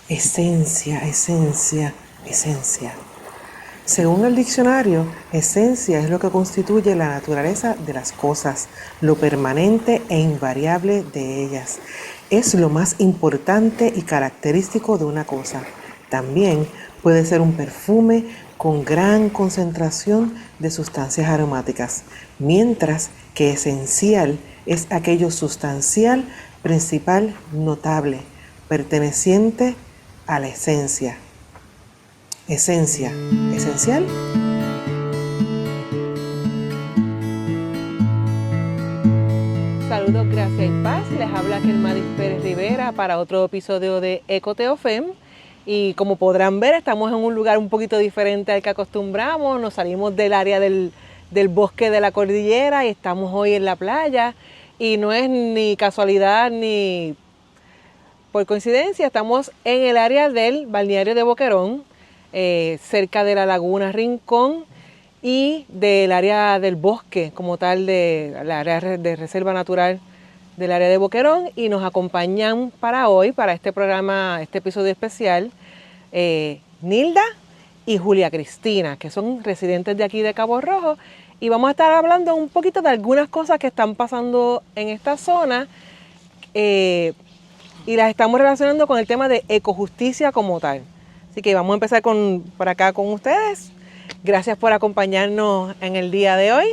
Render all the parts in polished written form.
Esencia, esencia, esencia. Según el diccionario, esencia es lo que constituye la naturaleza de las cosas, lo permanente e invariable de ellas. Es lo más importante y característico de una cosa. También puede ser un perfume con gran concentración de sustancias aromáticas, mientras que esencial es aquello sustancial, principal, notable, perteneciente a la esencia. Esencia, esencial. Saludos, gracias y paz. Les habla Kelmadis Pérez Rivera para otro episodio de Ecoteofem. Y como podrán ver, estamos en un lugar un poquito diferente al que acostumbramos. Nos salimos del área del bosque de la cordillera y estamos hoy en la playa. Y no es ni casualidad ni por coincidencia, estamos en el área del balneario de Boquerón, cerca de la laguna Rincón y del área del bosque como tal, de la área de reserva natural del área de Boquerón, y nos acompañan para hoy, para este programa, este episodio especial, Nilda y Julia Cristina, que son residentes de aquí de Cabo Rojo, y vamos a estar hablando un poquito de algunas cosas que están pasando en esta zona, y las estamos relacionando con el tema de ecojusticia como tal. Así que vamos a empezar por acá con ustedes. Gracias por acompañarnos en el día de hoy,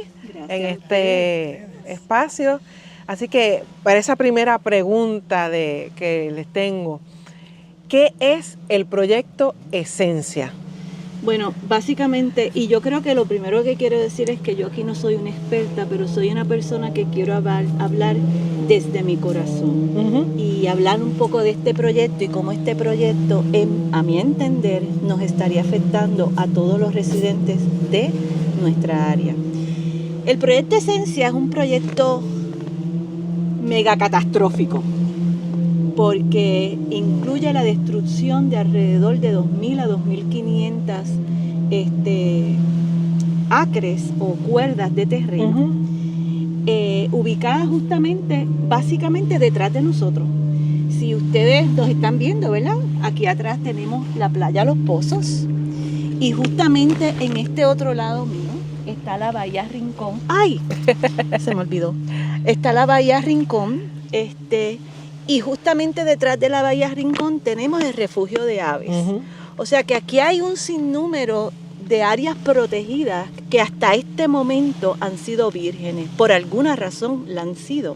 en este espacio. Así que para esa primera pregunta que les tengo, ¿qué es el proyecto Esencia? Bueno, básicamente, y yo creo que lo primero que quiero decir es que yo aquí no soy una experta, pero soy una persona que quiero hablar desde mi corazón y hablar un poco de este proyecto y cómo este proyecto, a mi entender, nos estaría afectando a todos los residentes de nuestra área. El proyecto Esencia es un proyecto mega catastrófico, porque incluye la destrucción de alrededor de 2.000 a 2.500 acres o cuerdas de terreno, ubicadas justamente, básicamente detrás de nosotros. Si ustedes nos están viendo, ¿verdad? Aquí atrás tenemos la playa Los Pozos, y justamente en este otro lado mío está la bahía Rincón. ¡Ay! Se me olvidó. Está la bahía Rincón, y justamente detrás de la bahía Rincón tenemos el refugio de aves. O sea que aquí hay un sinnúmero de áreas protegidas que hasta este momento han sido vírgenes. Por alguna razón la han sido,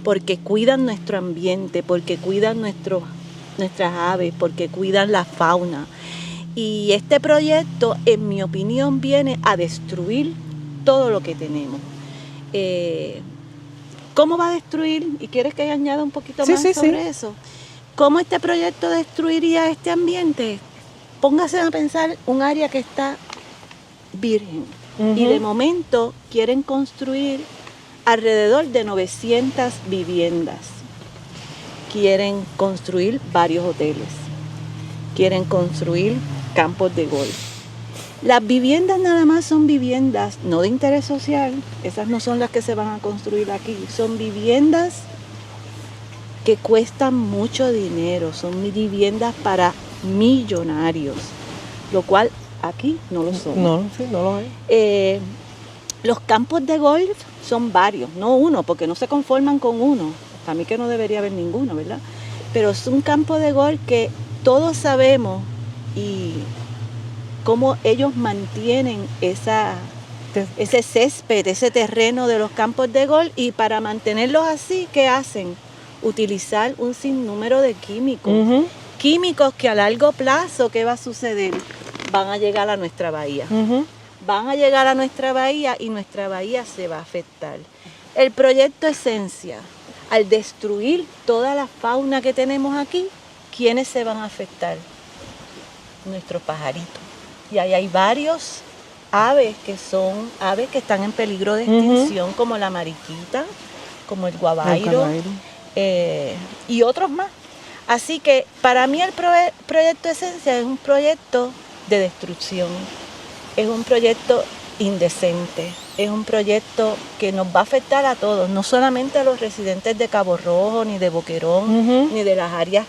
porque cuidan nuestro ambiente, porque cuidan nuestras aves, porque cuidan la fauna. Y este proyecto, en mi opinión, viene a destruir todo lo que tenemos. ¿Cómo va a destruir? ¿Y quieres que añada un poquito más sobre eso? ¿Cómo este proyecto destruiría este ambiente? Póngase a pensar un área que está virgen. Y de momento quieren construir alrededor de 900 viviendas. Quieren construir varios hoteles. Quieren construir campos de golf. Las viviendas nada más son viviendas no de interés social, esas no son las que se van a construir aquí, son viviendas que cuestan mucho dinero, son viviendas para millonarios, lo cual aquí no lo son. No lo hay. Los campos de golf son varios, no uno, porque no se conforman con uno, para mí que no debería haber ninguno, ¿verdad? Pero es un campo de golf que todos sabemos y cómo ellos mantienen ese césped, ese terreno de los campos de golf, y para mantenerlos así, ¿qué hacen? Utilizar un sinnúmero de químicos. Químicos que a largo plazo, ¿qué va a suceder? Van a llegar a nuestra bahía. Van a llegar a nuestra bahía y nuestra bahía se va a afectar. El proyecto Esencia, al destruir toda la fauna que tenemos aquí, ¿quiénes se van a afectar? Nuestros pajaritos. Y ahí hay varios aves que son aves que están en peligro de extinción, como la mariquita, como el guabairo, y otros más. Así que para mí el proyecto Esencia es un proyecto de destrucción, es un proyecto indecente, es un proyecto que nos va a afectar a todos, no solamente a los residentes de Cabo Rojo, ni de Boquerón, ni de las áreas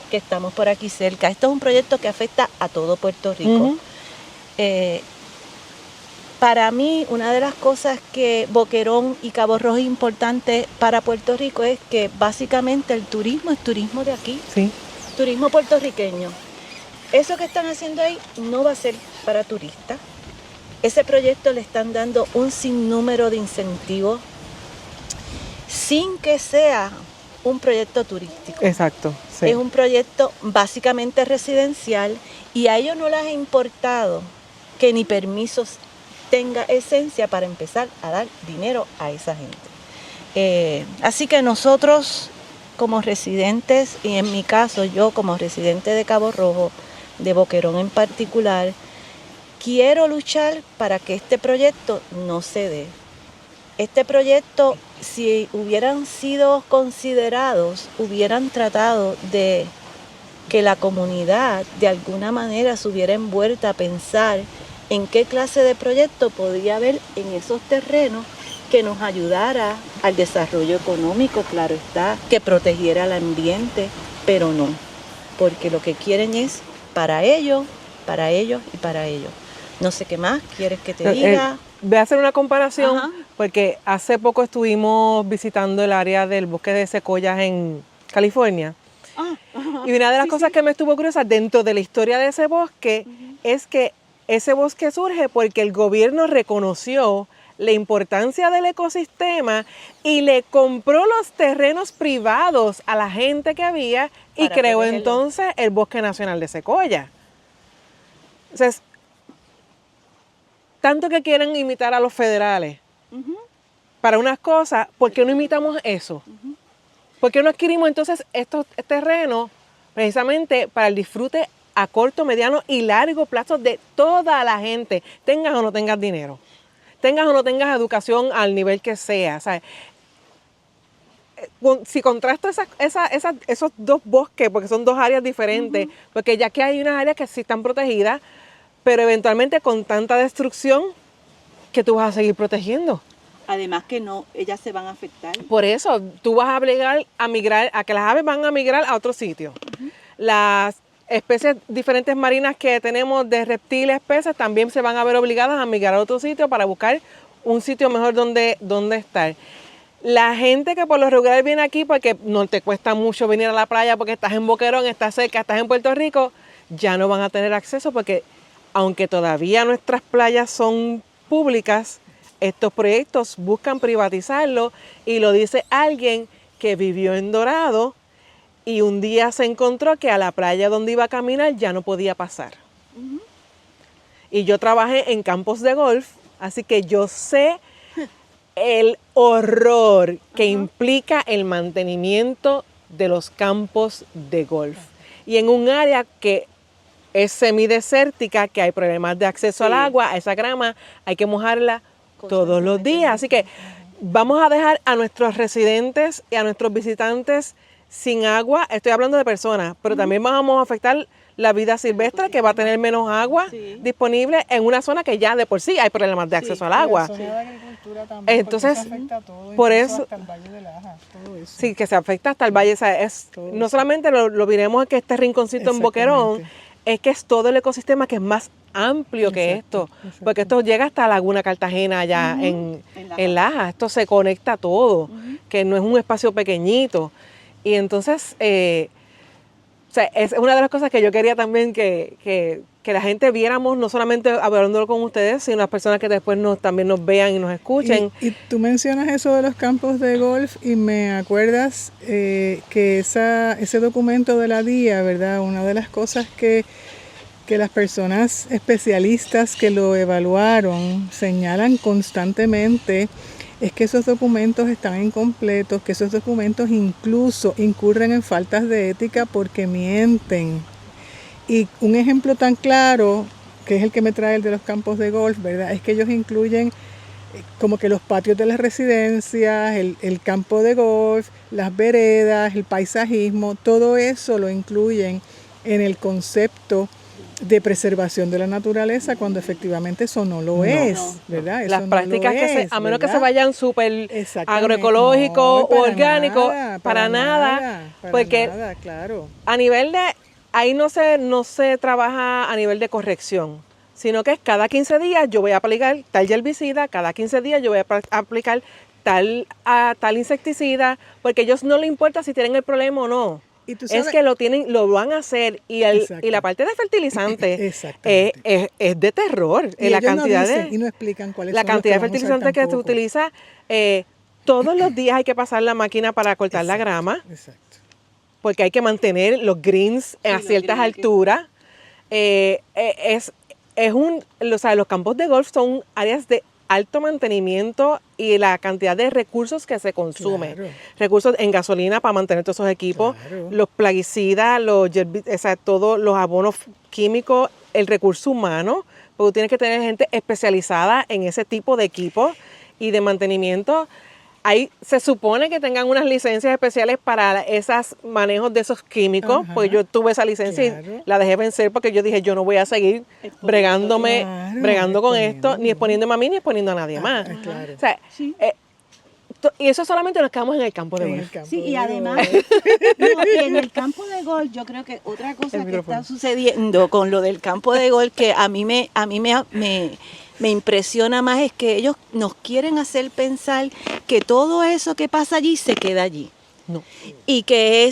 que estamos por aquí cerca. Esto es un proyecto que afecta a todo Puerto Rico. Para mí, una de las cosas que Boquerón y Cabo Rojo es importante para Puerto Rico es que básicamente el turismo es turismo de aquí, Sí. turismo puertorriqueño. Eso que están haciendo ahí no va a ser para turistas. Ese proyecto le están dando un sinnúmero de incentivos sin que sea un proyecto turístico. Exacto. Sí. Es un proyecto básicamente residencial y a ellos no les ha importado que ni permisos tenga esencia para empezar a dar dinero a esa gente. Así que nosotros como residentes, y en mi caso yo como residente de Cabo Rojo, de Boquerón en particular, quiero luchar para que este proyecto no se dé. Este proyecto, si hubieran sido considerados, hubieran tratado de que la comunidad de alguna manera se hubiera envuelta a pensar en qué clase de proyecto podría haber en esos terrenos que nos ayudara al desarrollo económico, claro está, que protegiera el ambiente, pero no, porque lo que quieren es para ellos y para ellos. No sé qué más quieres que te diga. Voy a hacer una comparación. Ajá. Porque hace poco estuvimos visitando el área del bosque de secoyas en California. Y una de las cosas que me estuvo curiosa dentro de la historia de ese bosque es que ese bosque surge porque el gobierno reconoció la importancia del ecosistema y le compró los terrenos privados a la gente que había y Para creó protegerlo. entonces el Bosque Nacional de Secoya. Entonces, tanto que quieren imitar a los federales para unas cosas, ¿por qué no imitamos eso? ¿Por qué no adquirimos entonces estos terrenos precisamente para el disfrute a corto, mediano y largo plazo de toda la gente, tengas o no tengas dinero, tengas o no tengas educación al nivel que sea? ¿Sabes? Si contrasto esos dos bosques, porque son dos áreas diferentes, porque ya que hay unas áreas que sí están protegidas, pero eventualmente con tanta destrucción que tú vas a seguir protegiendo. Además que no, ellas se van a afectar. Por eso, tú vas a obligar a migrar, a que las aves van a migrar a otro sitio. Las especies diferentes marinas que tenemos de reptiles, peces, también se van a ver obligadas a migrar a otro sitio para buscar un sitio mejor donde estar. La gente que por lo regular viene aquí porque no te cuesta mucho venir a la playa porque estás en Boquerón, estás cerca, estás en Puerto Rico, ya no van a tener acceso porque aunque todavía nuestras playas son públicas, estos proyectos buscan privatizarlo y lo dice alguien que vivió en Dorado y un día se encontró que a la playa donde iba a caminar ya no podía pasar. Y yo trabajé en campos de golf, así que yo sé el horror que implica el mantenimiento de los campos de golf. Y en un área que es semidesértica, que hay problemas de acceso al agua, a esa grama, hay que mojarla todos los días. Así que vamos a dejar a nuestros residentes y a nuestros visitantes sin agua. Estoy hablando de personas, pero también vamos a afectar la vida silvestre, que va a tener menos agua disponible en una zona que ya de por sí hay problemas de acceso al agua. La zona de agricultura también, Entonces, porque se afecta a todo, por incluso eso- hasta el Valle de Laja, todo eso. Sí, que se afecta hasta el valle. O sea, no solamente lo miremos que este rinconcito en Boquerón, es que es todo el ecosistema que es más amplio que esto. Porque esto llega hasta Laguna Cartagena allá en Laja. Esto se conecta todo, que no es un espacio pequeñito. Y entonces, o sea, es una de las cosas que yo quería también que la gente viéramos, no solamente hablándolo con ustedes, sino las personas que después también nos vean y nos escuchen. Y tú mencionas eso de los campos de golf y me acuerdas que ese documento de la DIA, ¿verdad? Una de las cosas que las personas especialistas que lo evaluaron señalan constantemente es que esos documentos están incompletos, que esos documentos incluso incurren en faltas de ética porque mienten. Y un ejemplo tan claro, que es el que me trae el de los campos de golf, ¿verdad? Es que ellos incluyen como que los patios de las residencias, el campo de golf, las veredas, el paisajismo, todo eso lo incluyen en el concepto de preservación de la naturaleza cuando efectivamente eso no lo es, ¿verdad? Eso Las no prácticas lo que se, es, a menos que ¿verdad? se vayan súper Exactamente. agroecológico No, o orgánico, para nada, para porque nada, claro. a nivel de, ahí no se trabaja a nivel de corrección, sino que es cada 15 días yo voy a aplicar tal herbicida, cada 15 días yo voy a aplicar tal insecticida, porque a ellos no les importa si tienen el problema o no. Y tú Es sabes, que lo van a hacer y Exacto. y la parte de fertilizante Exactamente. es de terror. y La ellos no cantidad dicen de y no explican cuáles la son los cantidad de que van a usar fertilizante que se tampoco. utiliza, todos los días hay que pasar la máquina para cortar la Exacto, grama, Exacto. porque hay que mantener los greens a los ciertas greens. alturas. O sea, los campos de golf son áreas de alto mantenimiento y la cantidad de recursos que se consumen. Claro. Recursos en gasolina para mantener todos esos equipos, Claro. los plaguicidas, todos los abonos químicos, el recurso humano, porque tú tienes que tener gente especializada en ese tipo de equipos y de mantenimiento. Ahí se supone que tengan unas licencias especiales para esos manejos de esos químicos, Ajá. pues yo tuve esa licencia Claro. y la dejé vencer porque yo dije, yo no voy a seguir bregando con esto, exponiéndome. ni exponiéndome a mí, ni exponiendo a nadie más. Claro. O sea, Sí. y eso solamente nos quedamos en el campo de En golf. el campo Sí, y de además, golf. no, y en el campo de golf, yo creo que otra cosa El que micrófono. está sucediendo con lo del campo de golf que a mí me impresiona más es que ellos nos quieren hacer pensar que todo eso que pasa allí se queda allí. No. Y que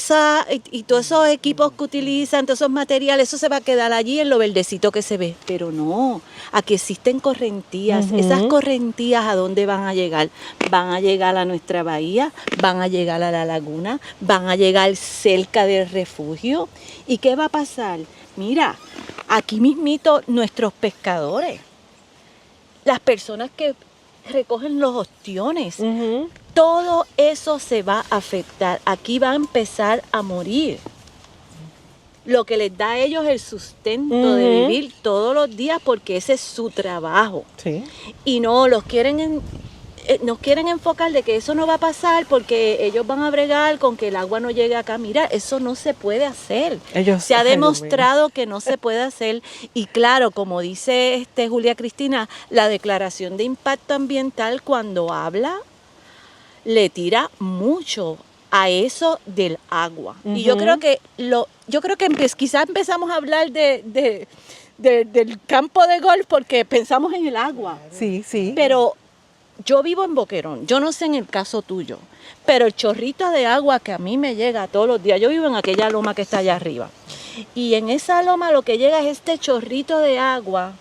y todos esos equipos que utilizan, todos esos materiales, eso se va a quedar allí en lo verdecito que se ve. Pero no, aquí existen correntías. Ujú. Esas correntías, ¿a dónde van a llegar? Van a llegar a nuestra bahía, van a llegar a la laguna, van a llegar cerca del refugio. ¿Y qué va a pasar? Mira, aquí mismito nuestros pescadores, las personas que recogen los ostiones, Ujú. todo eso se va a afectar. Aquí va a empezar a morir. Lo que les da a ellos el sustento de Ujú. vivir todos los días porque ese es su trabajo. Sí. Y no nos quieren enfocar de que eso no va a pasar porque ellos van a bregar con que el agua no llegue acá. Mira, eso no se puede hacer. Se ha Ay, Dios mío. demostrado que no se puede hacer. Y claro, como dice Julia Cristina, la declaración de impacto ambiental cuando habla le tira mucho a eso del agua. Y yo Ujú. creo que quizás empezamos a hablar del campo de golf porque pensamos en el agua. Sí, sí. Pero yo vivo en Boquerón, yo no sé en el caso tuyo, pero el chorrito de agua que a mí me llega todos los días, yo vivo en aquella loma que está allá arriba, y en esa loma lo que llega es este chorrito de agua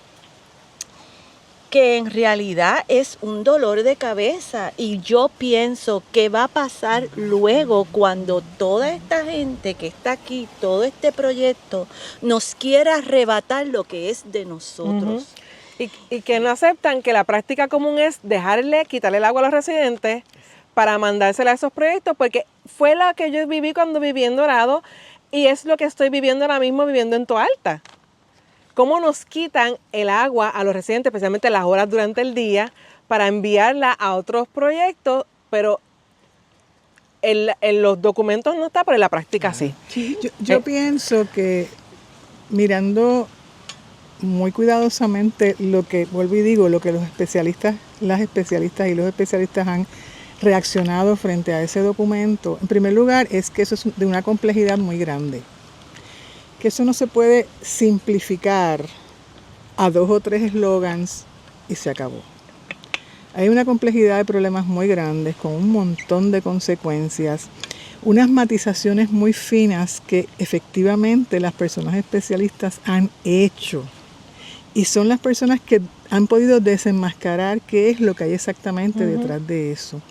que en realidad es un dolor de cabeza, y yo pienso que va a pasar luego cuando toda esta gente que está aquí, todo este proyecto, nos quiera arrebatar lo que es de nosotros. Ujú. Y que no aceptan que la práctica común es quitarle el agua a los residentes para mandársela a esos proyectos, porque fue la que yo viví cuando viví en Dorado y es lo que estoy viviendo ahora mismo viviendo en Toalta. Cómo nos quitan el agua a los residentes, especialmente las horas durante el día, para enviarla a otros proyectos, pero en los documentos no está, pero en la práctica sí. Yo pienso que mirando muy cuidadosamente lo que, vuelvo y digo, lo que los especialistas, las especialistas y los especialistas han reaccionado frente a ese documento, en primer lugar es que eso es de una complejidad muy grande, que eso no se puede simplificar a 2 o 3 eslogans y se acabó. Hay una complejidad de problemas muy grandes con un montón de consecuencias, unas matizaciones muy finas que efectivamente las personas especialistas han hecho. Y son las personas que han podido desenmascarar qué es lo que hay exactamente detrás de eso.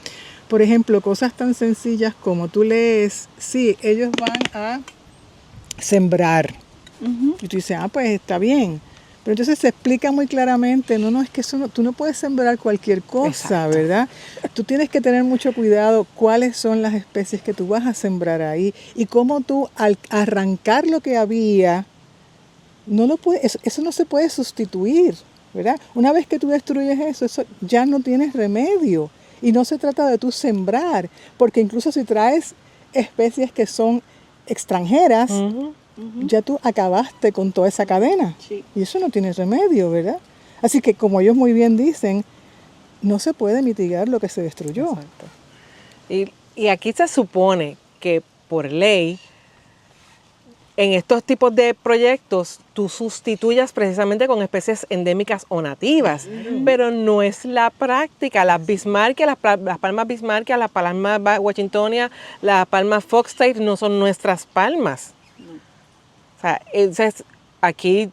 Por ejemplo, cosas tan sencillas como tú lees, sí, ellos van a sembrar. Y tú dices, pues está bien. Pero entonces se explica muy claramente, no, es que tú no puedes sembrar cualquier cosa, Exacto. ¿verdad? Tú tienes que tener mucho cuidado cuáles son las especies que tú vas a sembrar ahí y cómo tú al arrancar lo que había, eso no se puede sustituir, ¿verdad? Una vez que tú destruyes eso ya no tienes remedio. Y no se trata de tú sembrar, porque incluso si traes especies que son extranjeras, ya tú acabaste con toda esa cadena. Sí. Y eso no tiene remedio, ¿verdad? Así que, como ellos muy bien dicen, no se puede mitigar lo que se destruyó. Exacto. Y aquí se supone que por ley, en estos tipos de proyectos, tú sustituyas precisamente con especies endémicas o nativas, pero no es la práctica. Las bismarckias, las palmas bismarckias, las palmas washingtonia, las palmas foxtail no son nuestras palmas. O sea, entonces, aquí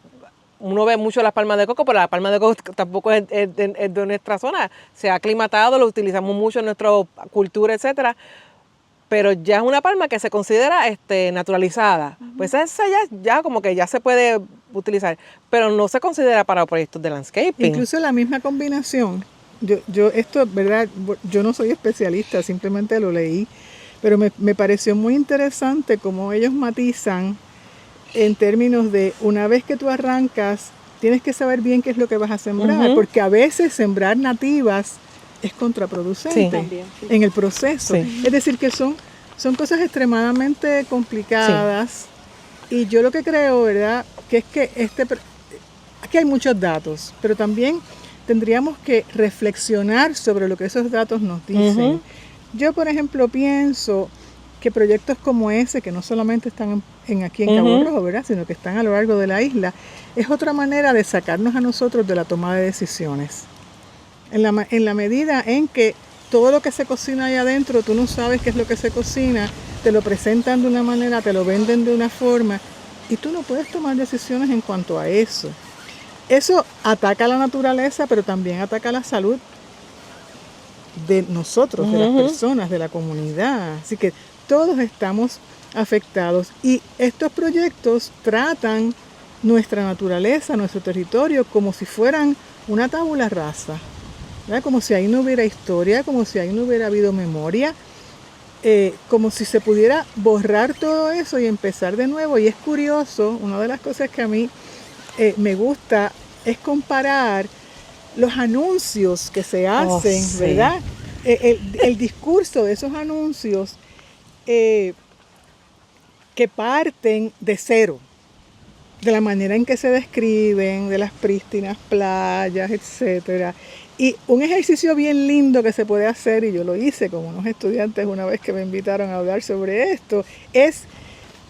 uno ve mucho las palmas de coco, pero la palma de coco tampoco es de nuestra zona. Se ha aclimatado, lo utilizamos mucho en nuestra cultura, etcétera. Pero ya es una palma que se considera naturalizada. Pues esa ya como que ya se puede utilizar, pero no se considera para proyectos de landscaping. Incluso la misma combinación. Esto, ¿verdad? Yo no soy especialista, simplemente lo leí, pero me pareció muy interesante cómo ellos matizan en términos de una vez que tú arrancas, tienes que saber bien qué es lo que vas a sembrar, porque a veces sembrar nativas es contraproducente en el proceso. Sí. Es decir, que son cosas extremadamente complicadas y yo lo que creo, ¿verdad?, que es que aquí hay muchos datos, pero también tendríamos que reflexionar sobre lo que esos datos nos dicen. Yo, por ejemplo, pienso que proyectos como ese, que no solamente están aquí en Cabo Rojo, ¿verdad?, sino que están a lo largo de la isla, es otra manera de sacarnos a nosotros de la toma de decisiones. En la medida en que todo lo que se cocina ahí adentro, tú no sabes qué es lo que se cocina, te lo presentan de una manera, te lo venden de una forma, y tú no puedes tomar decisiones en cuanto a eso. Eso ataca a la naturaleza, pero también ataca la salud de nosotros, de las personas, de la comunidad. Así que todos estamos afectados y estos proyectos tratan nuestra naturaleza, nuestro territorio, como si fueran una tabula rasa, ¿verdad? Como si ahí no hubiera historia, como si ahí no hubiera habido memoria, como si se pudiera borrar todo eso y empezar de nuevo. Y es curioso, una de las cosas que a mí me gusta es comparar los anuncios que se hacen, ¿verdad? El discurso de esos anuncios que parten de cero, de la manera en que se describen, de las prístinas playas, etcétera. Y un ejercicio bien lindo que se puede hacer, y yo lo hice con unos estudiantes una vez que me invitaron a hablar sobre esto, es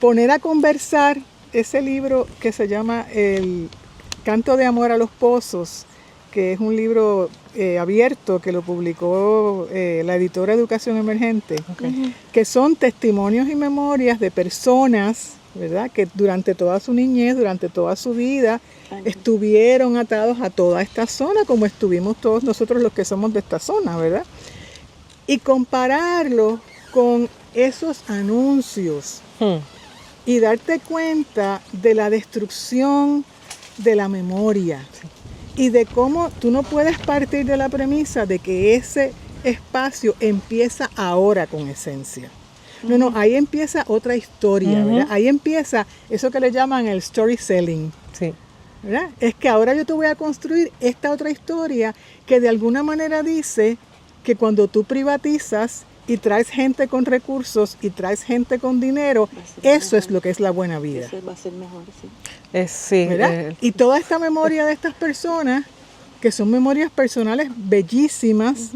poner a conversar ese libro que se llama El Canto de Amor a los Pozos, que es un libro abierto que lo publicó la editora Educación Emergente, que son testimonios y memorias de personas, ¿verdad?, que durante toda su niñez, durante toda su vida, estuvieron atados a toda esta zona, como estuvimos todos nosotros los que somos de esta zona, ¿verdad? Y compararlo con esos anuncios y darte cuenta de la destrucción de la memoria y de cómo tú no puedes partir de la premisa de que ese espacio empieza ahora con esencia. No, ahí empieza otra historia, ¿verdad? Ahí empieza eso que le llaman el storytelling. Sí. ¿Verdad? Es que ahora yo te voy a construir esta otra historia que de alguna manera dice que cuando tú privatizas y traes gente con recursos y traes gente con dinero, eso es lo que es la buena vida. Eso va a ser mejor, sí. Sí, ¿verdad? Y toda esta memoria de estas personas, que son memorias personales bellísimas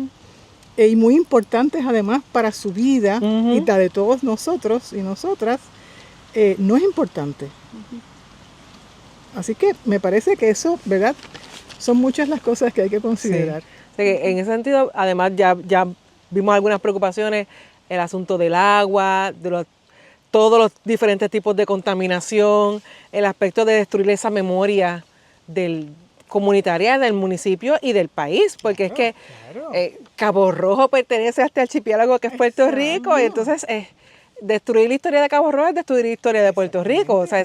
y muy importantes además para su vida y la de todos nosotros y nosotras, no es importante. Así que me parece que eso, ¿verdad?, son muchas las cosas que hay que considerar. Sí. O sea que en ese sentido, además, ya vimos algunas preocupaciones, el asunto del agua, todos los diferentes tipos de contaminación, el aspecto de destruir esa memoria comunitaria del municipio y del país, porque es que Cabo Rojo pertenece a este archipiélago que es Puerto Rico, y entonces destruir la historia de Cabo Rojo es destruir la historia de Puerto Rico. O sea,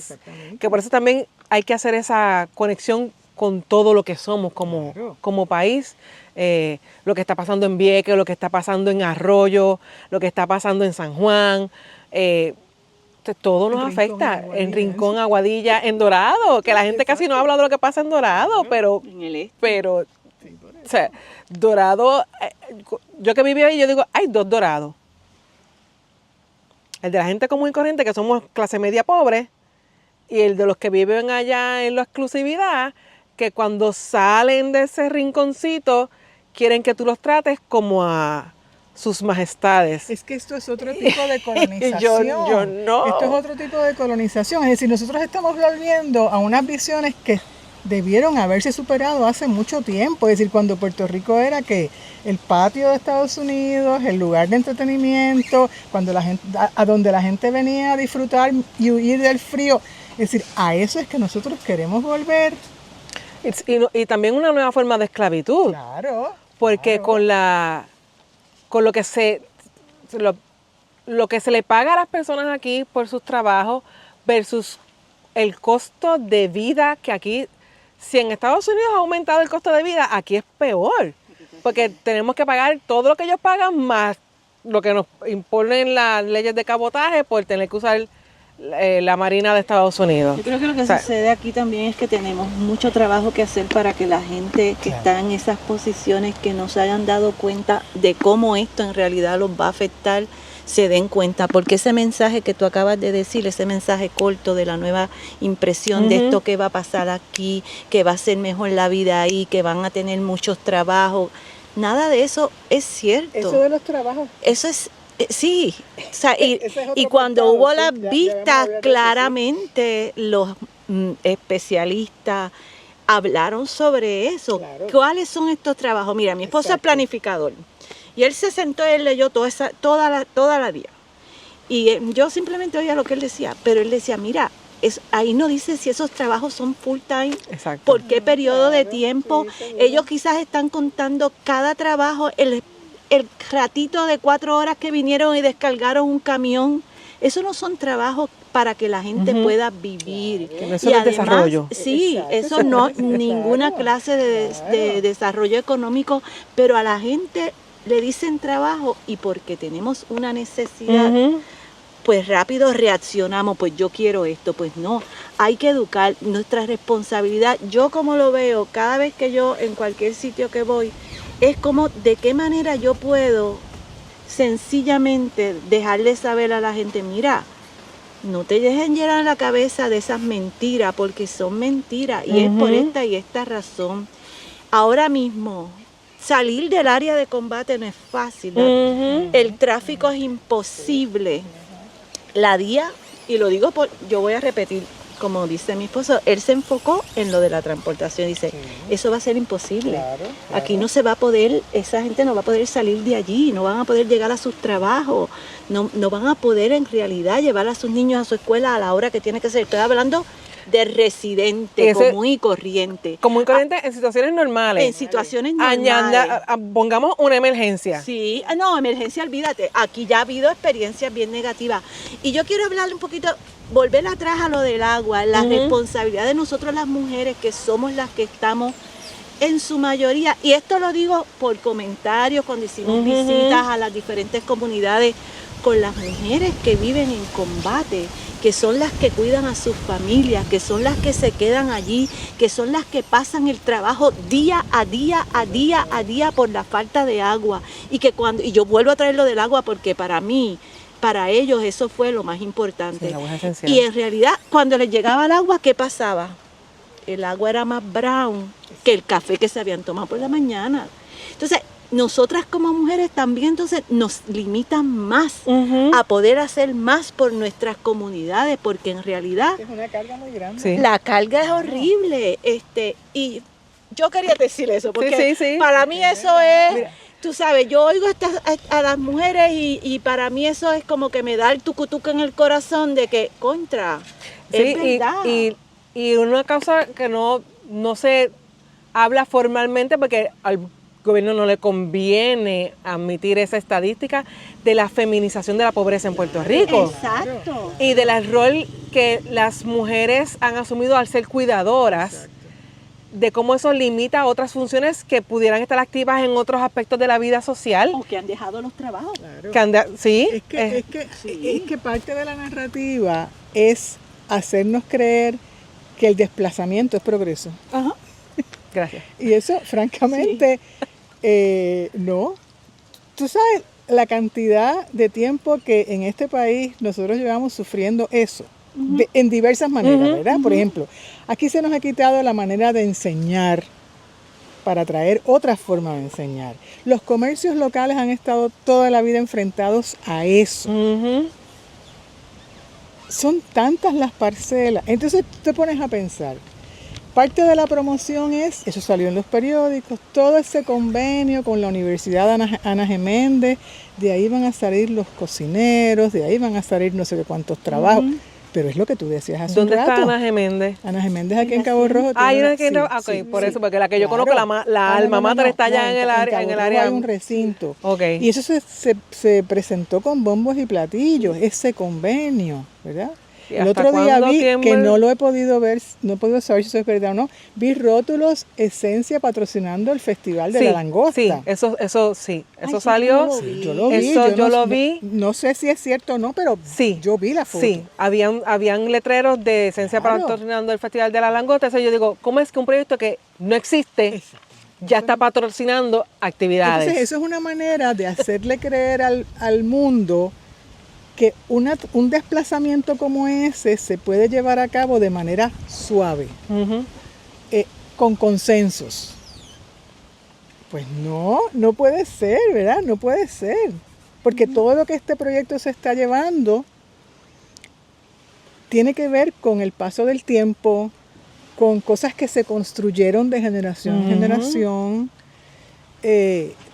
que por eso también hay que hacer esa conexión con todo lo que somos como país. Lo que está pasando en Vieques, lo que está pasando en Arroyo, lo que está pasando en San Juan, todo nos afecta. En Rincón, Aguadilla, en Dorado, que la gente casi no habla de lo que pasa en Dorado, pero o sea, Dorado, yo que viví ahí, yo digo, hay dos Dorados. El de la gente común y corriente, que somos clase media pobre, y el de los que viven allá en la exclusividad, que cuando salen de ese rinconcito quieren que tú los trates como a sus majestades. Es que esto es otro tipo de colonización. yo no. Esto es otro tipo de colonización. Es decir, nosotros estamos volviendo a unas visiones que debieron haberse superado hace mucho tiempo. Es decir, cuando Puerto Rico era que el patio de Estados Unidos, el lugar de entretenimiento, cuando la gente, a donde la gente venía a disfrutar y huir del frío. Es decir, a eso es que nosotros queremos volver. Y también una nueva forma de esclavitud. Claro. Porque claro. con lo que lo que se le paga a las personas aquí por sus trabajos versus el costo de vida que aquí, si en Estados Unidos ha aumentado el costo de vida, aquí es peor. Porque tenemos que pagar todo lo que ellos pagan más lo que nos imponen las leyes de cabotaje por tener que usar la Marina de Estados Unidos. Yo creo que lo que sucede aquí también es que tenemos mucho trabajo que hacer para que la gente que está en esas posiciones, que no se hayan dado cuenta de cómo esto en realidad los va a afectar, se den cuenta, porque ese mensaje que tú acabas de decir, ese mensaje corto de la nueva impresión de esto que va a pasar aquí, que va a ser mejor la vida ahí, que van a tener muchos trabajos, nada de eso es cierto. Eso de los trabajos. Eso es, sí, o sea, y cuando hubo las vistas, claramente los especialistas hablaron sobre eso. Claro. ¿Cuáles son estos trabajos? Mira, mi esposo es planificador. Y él se sentó y él leyó toda la día. Y yo simplemente oía lo que él decía, pero él decía, mira, ahí no dice si esos trabajos son full time, por qué periodo de tiempo. Ellos quizás están contando cada trabajo, el ratito de 4 horas que vinieron y descargaron un camión. Eso no son trabajos para que la gente pueda vivir. Claro. Eso no es desarrollo. Sí, eso no, ninguna clase de desarrollo económico, pero a la gente le dicen trabajo y porque tenemos una necesidad, pues rápido reaccionamos, pues yo quiero esto, pues no, hay que educar, nuestra responsabilidad. Yo como lo veo, cada vez que yo en cualquier sitio que voy, es como de qué manera yo puedo sencillamente dejarle saber a la gente, mira, no te dejen llenar la cabeza de esas mentiras, porque son mentiras, y es por esta y esta razón. Ahora mismo, salir del área de combate no es fácil. El tráfico es imposible. La DIA, y lo digo yo voy a repetir, como dice mi esposo, él se enfocó en lo de la transportación. Dice, eso va a ser imposible. Claro. Aquí no se va a poder, esa gente no va a poder salir de allí, no van a poder llegar a sus trabajos, no van a poder en realidad llevar a sus niños a su escuela a la hora que tiene que ser. Estoy hablando de residente, común y corriente. Común y corriente en situaciones normales. En situaciones normales. Pongamos una emergencia. Sí, no, emergencia, olvídate. Aquí ya ha habido experiencias bien negativas. Y yo quiero hablarle un poquito, volver atrás a lo del agua, la responsabilidad de nosotros las mujeres, que somos las que estamos en su mayoría. Y esto lo digo por comentarios, cuando hicimos visitas a las diferentes comunidades, con las mujeres que viven en combate, que son las que cuidan a sus familias, que son las que se quedan allí, que son las que pasan el trabajo día a día por la falta de agua. Y yo vuelvo a traer lo del agua porque para mí, para ellos eso fue lo más importante. Sí, el agua es esencial. Y en realidad, cuando les llegaba el agua, ¿qué pasaba? El agua era más brown que el café que se habían tomado por la mañana. Entonces, nosotras como mujeres también entonces nos limitan más a poder hacer más por nuestras comunidades, porque en realidad es una carga muy grande. Sí. La carga es horrible. Y yo quería decir eso, porque para mí eso es, mira, tú sabes, yo oigo a las mujeres y para mí eso es como que me da el tucutuco en el corazón de que es verdad. Y una cosa que no se habla formalmente porque al gobierno no le conviene admitir esa estadística de la feminización de la pobreza en Puerto Rico. Exacto. Y del rol que las mujeres han asumido al ser cuidadoras. Exacto. De cómo eso limita otras funciones que pudieran estar activas en otros aspectos de la vida social. O que han dejado los trabajos. Claro. Es que parte de la narrativa es hacernos creer que el desplazamiento es progreso. Ajá. Gracias. Y eso, francamente, no. Tú sabes la cantidad de tiempo que en este país nosotros llevamos sufriendo eso. en diversas maneras, ¿verdad? Por ejemplo, aquí se nos ha quitado la manera de enseñar para traer otra forma de enseñar. Los comercios locales han estado toda la vida enfrentados a eso. Son tantas las parcelas. Entonces tú te pones a pensar, parte de la promoción es, eso salió en los periódicos, todo ese convenio con la Universidad Ana G. Méndez, de ahí van a salir los cocineros, de ahí van a salir no sé qué cuántos trabajos. Pero es lo que tú decías hace un rato. ¿Dónde está Ana G. Méndez? Ana G. Méndez aquí en Cabo Rojo. Ah, hay una aquí en Cabo Rojo. Ok, por eso, porque la que yo conozco, la alma mater está allá en el área. En Cabo Rojo hay un recinto. Ok. Y eso se presentó con bombos y platillos, ese convenio, ¿verdad? El otro día vi que no lo he podido ver, no he podido saber si eso es verdad o no. Vi rótulos Esencia patrocinando el Festival de la Langosta. Sí, eso salió. Yo lo vi. Yo lo vi. No sé si es cierto o no, pero yo vi la foto. Sí, habían letreros de Esencia patrocinando el Festival de la Langosta. Entonces yo digo, ¿cómo es que un proyecto que no existe ya está patrocinando actividades? Entonces eso es una manera de hacerle creer al mundo que un desplazamiento como ese se puede llevar a cabo de manera suave, con consensos. Pues no puede ser, ¿verdad? No puede ser. Porque todo lo que este proyecto se está llevando tiene que ver con el paso del tiempo, con cosas que se construyeron de generación en generación,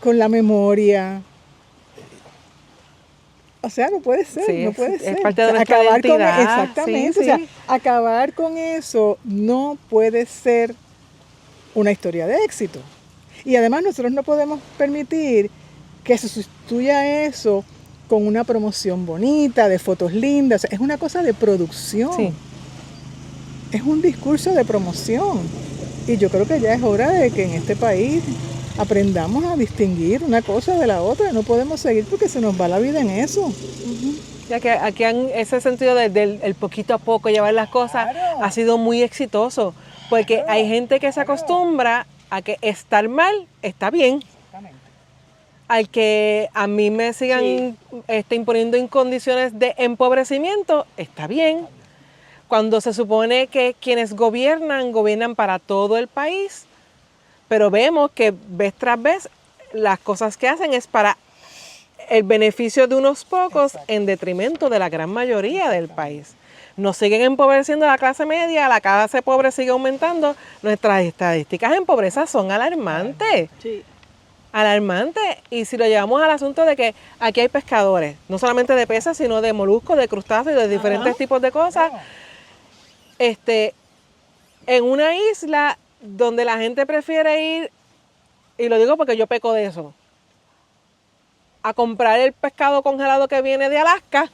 con la memoria. O sea, no puede ser, no puede ser. Es parte de nuestra identidad. Exactamente, sí. O sea, acabar con eso no puede ser una historia de éxito. Y además nosotros no podemos permitir que se sustituya eso con una promoción bonita, de fotos lindas. O sea, es una cosa de producción. Sí. Es un discurso de promoción. Y yo creo que ya es hora de que en este país aprendamos a distinguir una cosa de la otra. No podemos seguir porque se nos va la vida en eso. Ya que aquí en ese sentido del poquito a poco llevar las cosas ha sido muy exitoso. Porque hay gente que se acostumbra a que estar mal está bien. Al que a mí me sigan imponiendo en condiciones de empobrecimiento, está bien. Cuando se supone que quienes gobiernan para todo el país, pero vemos que vez tras vez las cosas que hacen es para el beneficio de unos pocos en detrimento de la gran mayoría del país. Nos siguen empobreciendo a la clase media, la clase pobre sigue aumentando. Nuestras estadísticas en pobreza son alarmantes. Sí. Alarmantes. Y si lo llevamos al asunto de que aquí hay pescadores, no solamente de peces, sino de moluscos, de crustáceos y de diferentes tipos de cosas. En una isla donde la gente prefiere ir, y lo digo porque yo peco de eso, a comprar el pescado congelado que viene de Alaska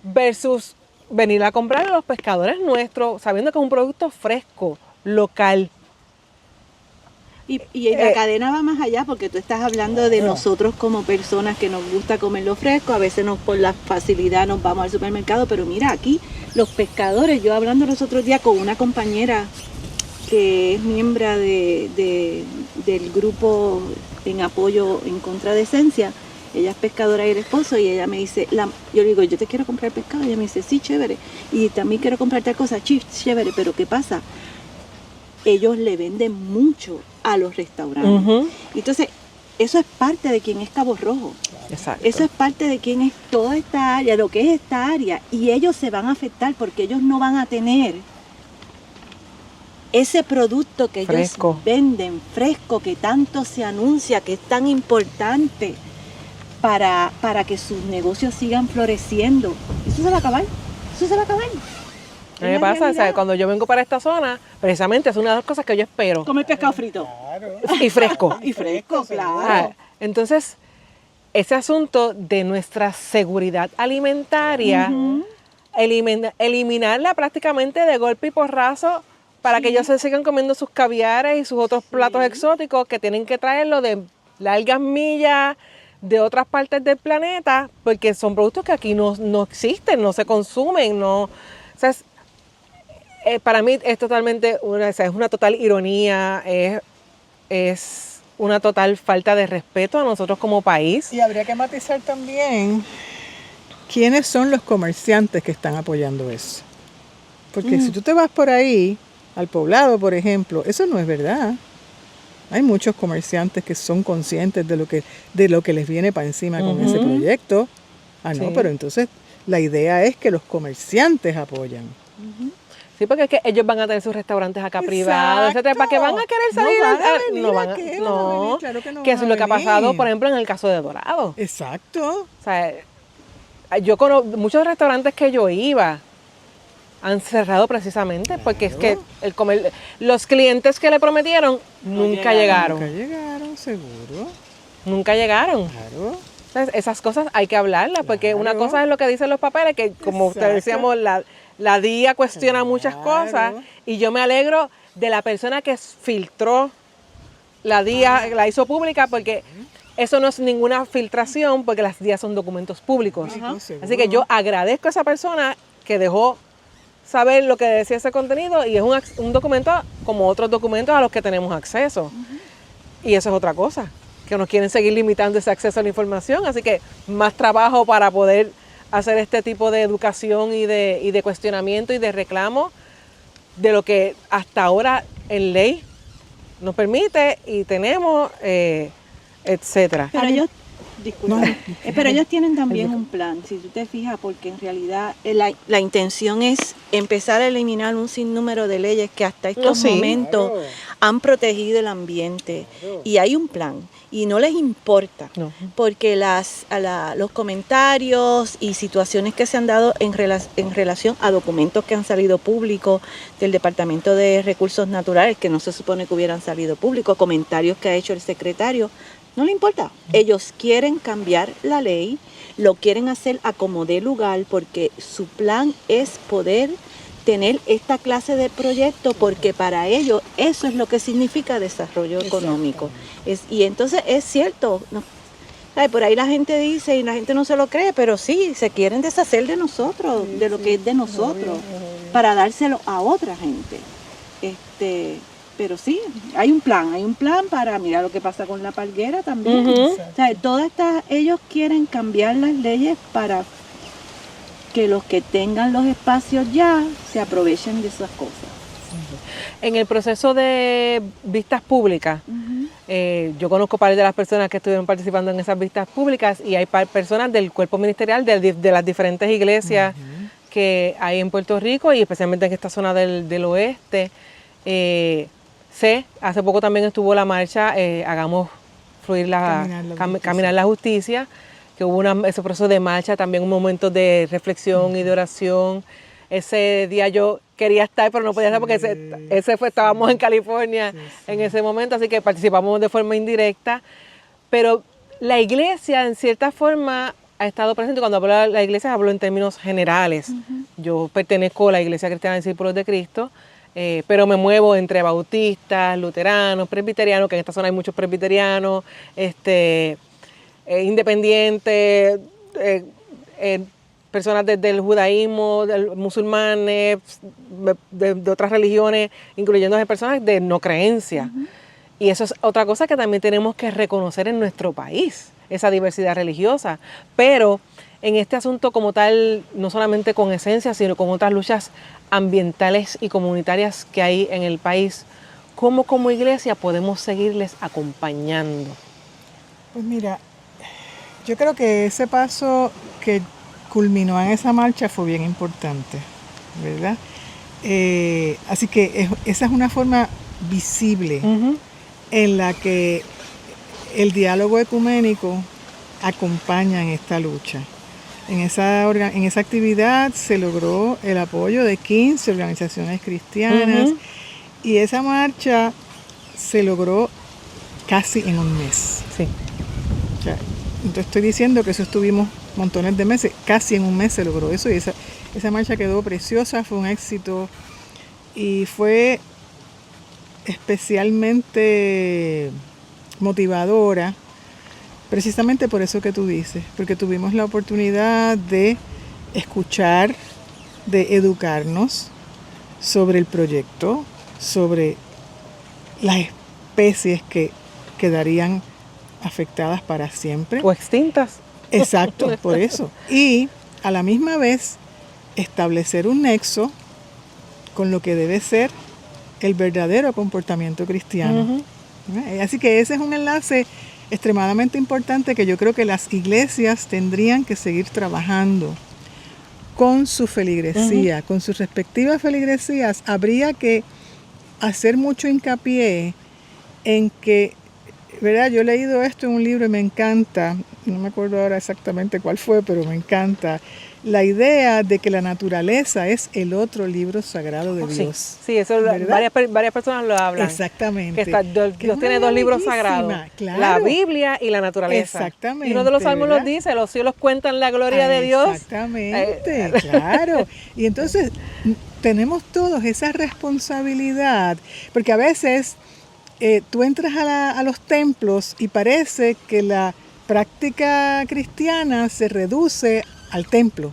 versus venir a comprar a los pescadores nuestros, sabiendo que es un producto fresco, local. Y la cadena va más allá, porque tú estás hablando de nosotros como personas que nos gusta comer lo fresco, a veces por la facilidad nos vamos al supermercado, pero mira, aquí los pescadores, yo hablando los otros días con una compañera que es miembro del grupo en apoyo en contra de Esencia, ella es pescadora y el esposo, y ella me dice, yo le digo, yo te quiero comprar pescado, y ella me dice, sí, chévere, y también quiero comprar tal cosa, sí, chévere, pero ¿qué pasa? Ellos le venden mucho a los restaurantes. Entonces, eso es parte de quién es Cabo Rojo. Exacto. Eso es parte de quién es toda esta área, lo que es esta área, y ellos se van a afectar porque ellos no van a tener ese producto que ellos venden fresco, que tanto se anuncia, que es tan importante para que sus negocios sigan floreciendo. Eso se va a acabar. Eso se va a acabar. A mí me pasa, o sea, cuando yo vengo para esta zona, precisamente es una de las cosas que yo espero. Comer pescado frito. Claro. Y fresco. Y fresco, claro. Entonces, ese asunto de nuestra seguridad alimentaria, eliminarla prácticamente de golpe y porrazo para que ellos se sigan comiendo sus caviares y sus otros platos exóticos que tienen que traerlo de largas millas de otras partes del planeta, porque son productos que aquí no existen, no se consumen, no... O sea, para mí es totalmente es una total ironía, es una total falta de respeto a nosotros como país. Y habría que matizar también quiénes son los comerciantes que están apoyando eso. Porque si tú te vas por ahí, al Poblado, por ejemplo, eso no es verdad. Hay muchos comerciantes que son conscientes de lo que les viene para encima con ese proyecto. Ah, no, Sí. pero entonces la idea es que los comerciantes apoyan. Sí, porque es que ellos van a tener sus restaurantes acá privados, etcétera. ¿Para qué van a querer salir? No van a venir, no van ¿a a, qué? no, Van a venir, claro que no que van es a lo que ha pasado, venir. por ejemplo, en el caso de Dorado. Exacto. O sea, yo conozco muchos restaurantes que yo iba han cerrado precisamente porque es que los clientes que le prometieron nunca llegaron. Nunca llegaron, seguro. Nunca llegaron. Claro. Entonces, esas cosas hay que hablarlas, porque una Claro. cosa es lo que dicen los papeles, que como Exacto. te decíamos, la DIA cuestiona muchas Claro. cosas, y yo me alegro de la persona que filtró la DIA, la hizo pública, porque eso no es ninguna filtración, porque las DIA son documentos públicos. Ajá. Así que yo agradezco a esa persona que dejó saber lo que decía ese contenido, y es un documento como otros documentos a los que tenemos acceso. Y eso es otra cosa, que nos quieren seguir limitando ese acceso a la información, así que más trabajo para poder hacer este tipo de educación y de cuestionamiento y de reclamo de lo que hasta ahora en ley nos permite y tenemos, etcétera. Pero ellos, disculpa, No, no. pero ellos tienen también un plan, si tú te fijas, porque en realidad la intención es empezar a eliminar un sinnúmero de leyes que hasta estos Sí. momentos han protegido el ambiente. Y hay un plan, y no les importa, No. porque los comentarios y situaciones que se han dado en relación a documentos que han salido públicos del Departamento de Recursos Naturales, que no se supone que hubieran salido públicos, comentarios que ha hecho el secretario, no le importa. Ellos quieren cambiar la ley, lo quieren hacer a como dé lugar, porque su plan es poder tener esta clase de proyecto, porque para ellos eso es lo que significa desarrollo económico. Y entonces es cierto, ¿no? Ay, por ahí la gente dice y la gente no se lo cree, pero sí, se quieren deshacer de nosotros, de lo que es de nosotros, para dárselo a otra gente. Pero sí, hay un plan para, mira lo que pasa con la palguera también. Ujú. O sea, ellos quieren cambiar las leyes para que los que tengan los espacios ya se aprovechen de esas cosas. En el proceso de vistas públicas, yo conozco parte de las personas que estuvieron participando en esas vistas públicas, y hay personas del cuerpo ministerial de las diferentes iglesias que hay en Puerto Rico, y especialmente en esta zona del oeste. Hace poco también estuvo la marcha Hagamos Fluir Caminar la Justicia, que hubo ese proceso de marcha, también un momento de reflexión y de oración. Ese día yo quería estar, pero no podía estar porque estábamos en California en ese momento, así que participamos de forma indirecta. Pero la iglesia, en cierta forma, ha estado presente. Cuando hablo de la iglesia, hablo en términos generales. Yo pertenezco a la Iglesia Cristiana de Discípulos de Cristo, pero me muevo entre bautistas, luteranos, presbiterianos, que en esta zona hay muchos presbiterianos, independientes, personas del judaísmo, musulmanes, de otras religiones, incluyendo personas de no creencia. Y eso es otra cosa que también tenemos que reconocer en nuestro país, esa diversidad religiosa. Pero en este asunto como tal, no solamente con Esencia, sino con otras luchas ambientales y comunitarias que hay en el país, ¿cómo como iglesia podemos seguirles acompañando? Pues mira, yo creo que ese paso que culminó en esa marcha fue bien importante, ¿verdad? Así que esa es una forma visible en la que el diálogo ecuménico acompaña en esta lucha. En esa actividad se logró el apoyo de 15 organizaciones cristianas y esa marcha se logró casi en un mes. Sí. O sea, entonces estoy diciendo que eso estuvimos montones de meses, casi en un mes se logró eso, y esa marcha quedó preciosa, fue un éxito y fue especialmente motivadora, precisamente por eso que tú dices, porque tuvimos la oportunidad de escuchar, de educarnos sobre el proyecto, sobre las especies que quedarían afectadas para siempre. O extintas. Exacto, por eso. Y a la misma vez establecer un nexo con lo que debe ser el verdadero comportamiento cristiano. Así que ese es un enlace extremadamente importante que yo creo que las iglesias tendrían que seguir trabajando con su feligresía, con sus respectivas feligresías. Habría que hacer mucho hincapié en que, ¿verdad? Yo he leído esto en un libro y me encanta, no me acuerdo ahora exactamente cuál fue, pero me encanta, la idea de que la naturaleza es el otro libro sagrado de Dios. Sí, eso varias personas lo hablan. Exactamente. Dios tiene dos libros sagrados, claro. la Biblia y la naturaleza. Exactamente. Y uno de los salmos nos dice, los cielos cuentan la gloria de Dios. Exactamente, claro. Y entonces tenemos todos esa responsabilidad, porque a veces tú entras a los templos y parece que la práctica cristiana se reduce al templo,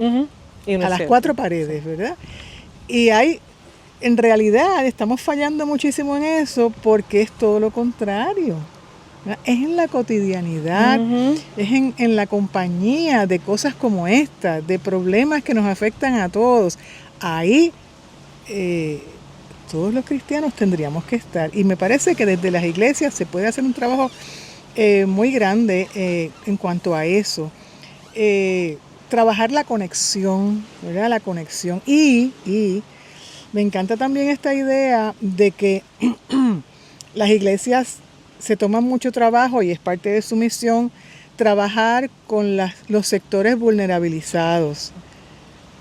a las cuatro paredes, ¿verdad? Y en realidad estamos fallando muchísimo en eso porque es todo lo contrario. ¿Verdad? Es en la cotidianidad, es en la compañía de cosas como esta, de problemas que nos afectan a todos. Ahí todos los cristianos tendríamos que estar. Y me parece que desde las iglesias se puede hacer un trabajo muy grande en cuanto a eso. Trabajar la conexión, ¿verdad? La conexión. Y me encanta también esta idea de que las iglesias se toman mucho trabajo y es parte de su misión trabajar con los sectores vulnerabilizados.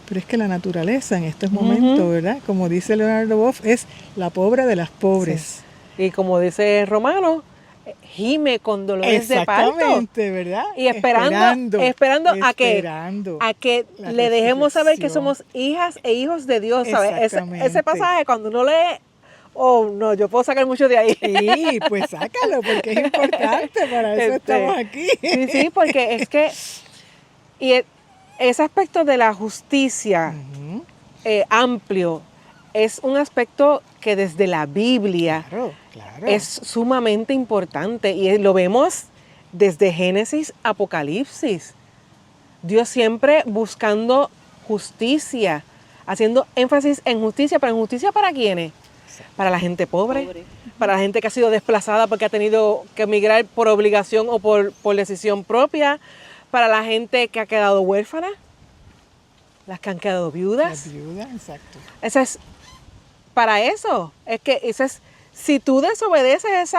Pero es que la naturaleza en estos momentos, ¿verdad? Como dice Leonardo Boff, es la pobre de las pobres. Sí. Y como dice Romano, gime con dolores de parto. Exactamente, ¿verdad? Y esperando a que le dejemos saber que somos hijas e hijos de Dios, ¿sabes? Ese pasaje cuando uno lee, oh no, yo puedo sacar mucho de ahí. Sí, pues sácalo porque es importante, para eso estamos aquí. Sí, porque es que ese aspecto de la justicia amplio es un aspecto que desde la Biblia es sumamente importante y lo vemos desde Génesis, Apocalipsis. Dios siempre buscando justicia, haciendo énfasis en justicia, pero en justicia ¿para quiénes? Para la gente pobre, para la gente que ha sido desplazada porque ha tenido que emigrar por obligación o por decisión propia, para la gente que ha quedado huérfana, las que han quedado viudas. Las viudas, exacto. Ese es para eso. Es que si tú desobedeces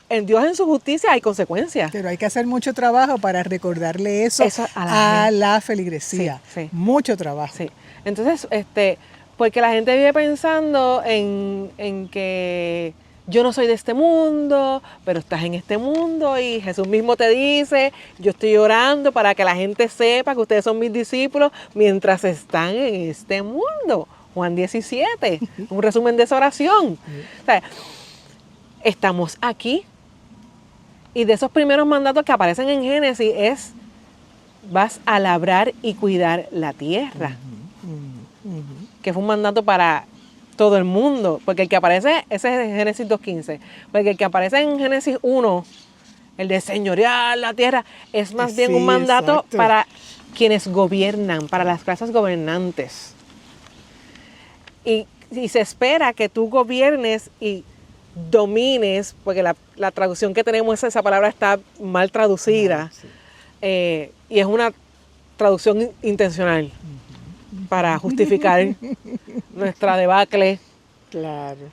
en Dios en su justicia hay consecuencias. Pero hay que hacer mucho trabajo para recordarle eso a la feligresía. Sí. Mucho trabajo. Sí. Entonces, porque la gente vive pensando en que yo no soy de este mundo, pero estás en este mundo y Jesús mismo te dice, yo estoy orando para que la gente sepa que ustedes son mis discípulos mientras están en este mundo. Juan 17, un resumen de esa oración. O sea, estamos aquí y de esos primeros mandatos que aparecen en Génesis es, vas a labrar y cuidar la tierra. Que fue un mandato para todo el mundo, porque el que aparece, ese es Génesis 2.15, porque el que aparece en Génesis 1, el de señorear la tierra, es más bien un mandato para quienes gobiernan, para las clases gobernantes. Y se espera que tú gobiernes y domines, porque la traducción que tenemos, esa palabra está mal traducida, y es una traducción intencional para justificar nuestra debacle.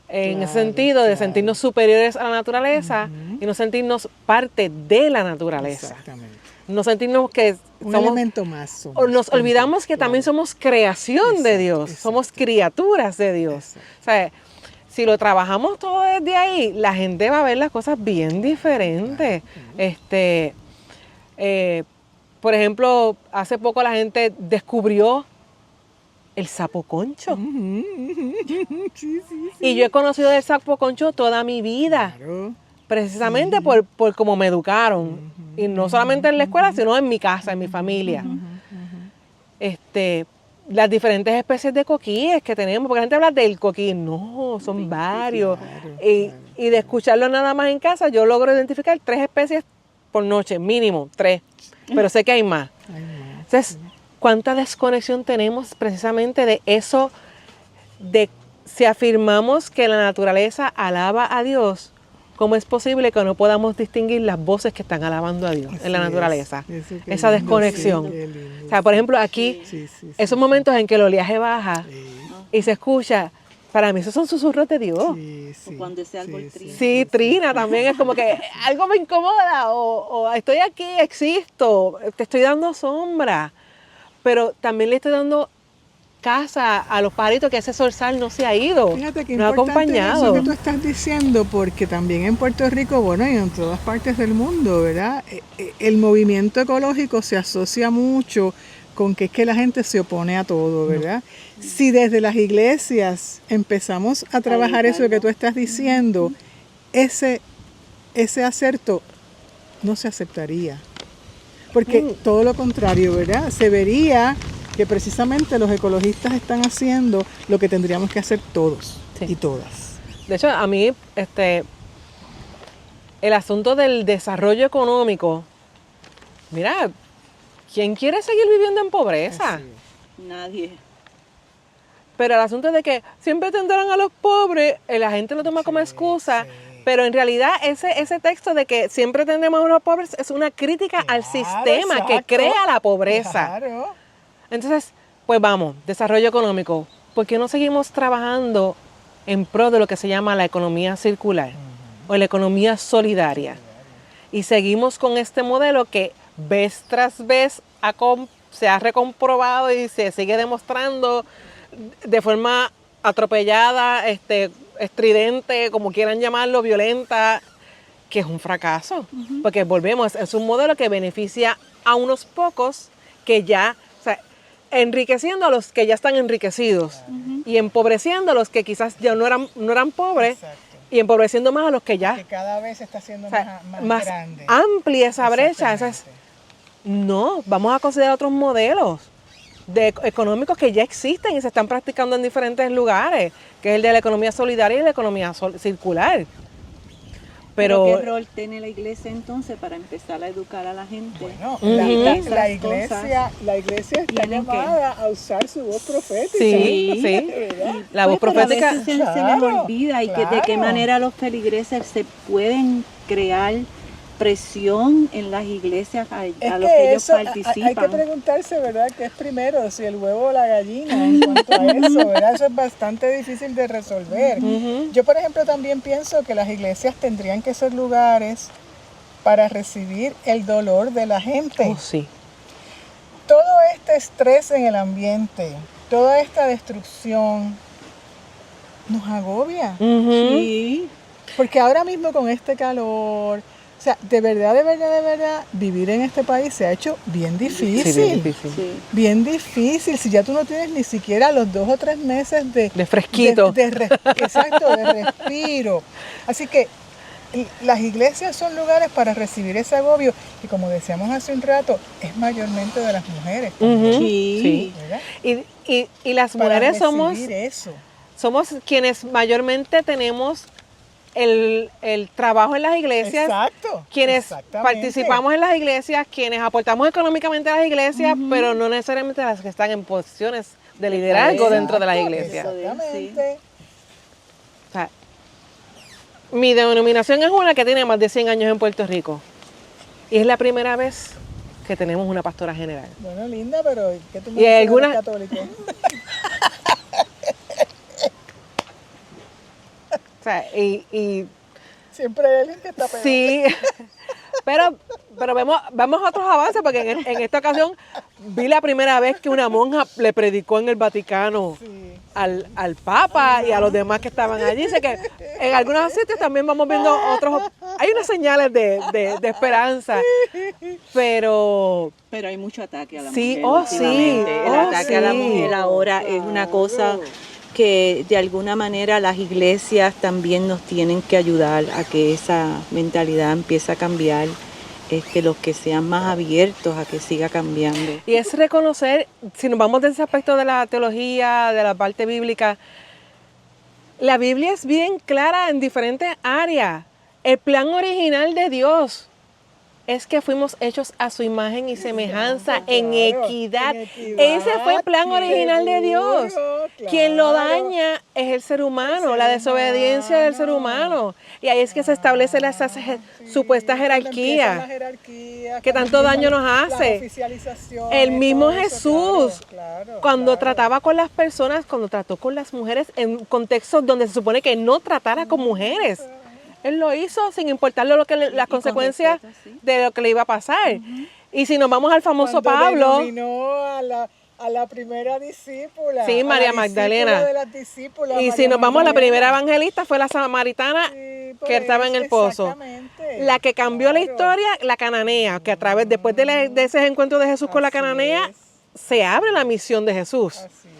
En ese sentido, de sentirnos superiores a la naturaleza y no sentirnos parte de la naturaleza. Exactamente. No sentirnos que un somos, elemento más. O nos olvidamos que también somos creación de Dios, somos criaturas de Dios. O sea, si lo trabajamos todo desde ahí, la gente va a ver las cosas bien diferentes. Por ejemplo, hace poco la gente descubrió el sapo concho. Sí. Y yo he conocido el sapo concho toda mi vida. Claro. Precisamente por cómo me educaron. Y no solamente en la escuela, sino en mi casa, en mi familia. Las diferentes especies de coquíes que tenemos, porque la gente habla del coquí, no, son varios. Y de escucharlo nada más en casa, yo logro identificar 3 especies por noche, mínimo 3. Pero sé que hay más. Entonces, cuánta desconexión tenemos precisamente de eso, de si afirmamos que la naturaleza alaba a Dios, ¿cómo es posible que no podamos distinguir las voces que están alabando a Dios en la naturaleza? Esa desconexión. O sea, por ejemplo, aquí, esos momentos en que el oleaje baja y se escucha, para mí esos son susurros de Dios. O cuando ese árbol trina. Sí, trina también, es como que algo me incomoda, o estoy aquí, existo, te estoy dando sombra, pero también le estoy dando casa a los pajaritos, que ese zorzal no se ha ido, Fíjate que no ha importante acompañado. eso que tú estás diciendo, porque también en Puerto Rico, bueno, y en todas partes del mundo, ¿verdad? El movimiento ecológico se asocia mucho con que es que la gente se opone a todo, ¿verdad? Si desde las iglesias empezamos a trabajar eso que tú estás diciendo, ese acerto no se aceptaría. Porque todo lo contrario, ¿verdad? Se vería que precisamente los ecologistas están haciendo lo que tendríamos que hacer todos y todas. De hecho, a mí, el asunto del desarrollo económico, mira, ¿quién quiere seguir viviendo en pobreza? Nadie. Pero el asunto de que siempre tendrán a los pobres, la gente lo toma como excusa, pero en realidad ese texto de que siempre tendremos a los pobres es una crítica al sistema que crea la pobreza. Claro. Entonces, pues vamos, desarrollo económico. ¿Por qué no seguimos trabajando en pro de lo que se llama la economía circular o la economía solidaria? Y seguimos con este modelo que vez tras vez se ha recomprobado y se sigue demostrando de forma atropellada, estridente, como quieran llamarlo, violenta, que es un fracaso. Porque volvemos, es un modelo que beneficia a unos pocos que ya, o sea, enriqueciendo a los que ya están enriquecidos y empobreciendo a los que quizás ya no eran pobres. Exacto. Y empobreciendo más a los que ya. Que cada vez está siendo más grande. Amplia esa brecha. No, vamos a considerar otros modelos económicos que ya existen y se están practicando en diferentes lugares, que es el de la economía solidaria y la economía circular. Pero ¿qué rol tiene la iglesia entonces para empezar a educar a la gente? Bueno, la iglesia está llamada a usar su voz profética. Sí. La voz profética. A veces se les olvida y que de qué manera los feligreses se pueden crear presión en las iglesias a los que ellos participan. Hay que preguntarse, ¿verdad?, qué es primero, si el huevo o la gallina en cuanto a eso, ¿verdad? Eso es bastante difícil de resolver. Yo, por ejemplo, también pienso que las iglesias tendrían que ser lugares para recibir el dolor de la gente. Sí. Todo este estrés en el ambiente, toda esta destrucción, nos agobia. Sí. Porque ahora mismo con este calor, o sea, de verdad, vivir en este país se ha hecho bien difícil. Sí, bien difícil. Sí. Bien difícil. Si ya tú no tienes ni siquiera los 2 o 3 meses de fresquito. Exacto, de respiro. Así que las iglesias son lugares para recibir ese agobio. Y como decíamos hace un rato, es mayormente de las mujeres. Sí. Y las mujeres somos quienes mayormente tenemos el trabajo en las iglesias, quienes participamos en las iglesias, quienes aportamos económicamente a las iglesias, pero no necesariamente las que están en posiciones de liderazgo dentro de las iglesias. Exactamente. O sea, mi denominación es una que tiene más de 100 años en Puerto Rico y es la primera vez que tenemos una pastora general. Bueno, linda, pero ¿qué tú me dices de los católicos? O sea, y siempre hay alguien que está peor. Sí, pero vemos otros avances, porque en esta ocasión vi la primera vez que una monja le predicó en el Vaticano al Papa y a los demás que estaban allí. Sé que en algunos sitios también vamos viendo otros, hay unas señales de esperanza, pero hay mucho ataque a la mujer. El ataque a la mujer ahora es una cosa que de alguna manera las iglesias también nos tienen que ayudar a que esa mentalidad empiece a cambiar, los que sean más abiertos a que siga cambiando. Y es reconocer, si nos vamos de ese aspecto de la teología, de la parte bíblica, la Biblia es bien clara en diferentes áreas. El plan original de Dios es que fuimos hechos a su imagen y semejanza, Claro, en equidad. en equidad, Ese fue el plan original de Dios. seguro, Quien lo claro. daña es el ser humano, El la ser desobediencia del ser humano. Y ahí es que se establece esa supuesta Cuando empiezan jerarquía. las jerarquías, que cuando tanto daño empiezan nos las hace. oficializaciones, El mismo todo eso, Jesús, claro, cuando claro. trataba con las personas, cuando trató con las mujeres en contextos donde se supone que no tratara con mujeres. Él lo hizo sin importarle las con consecuencias respeto, sí. de lo que le iba a pasar. Y si nos vamos al famoso Cuando Pablo, denominó a la primera discípula. Sí, a María la Magdalena. discípula de las discípulas, y si María nos vamos a la Magdalena. primera evangelista, fue la samaritana Sí, por que estaba en eso, el pozo. exactamente. La que cambió la Claro. historia, la cananea, que a través, después de ese encuentro de Jesús con la Así cananea, es. se abre la misión de Jesús. Así es.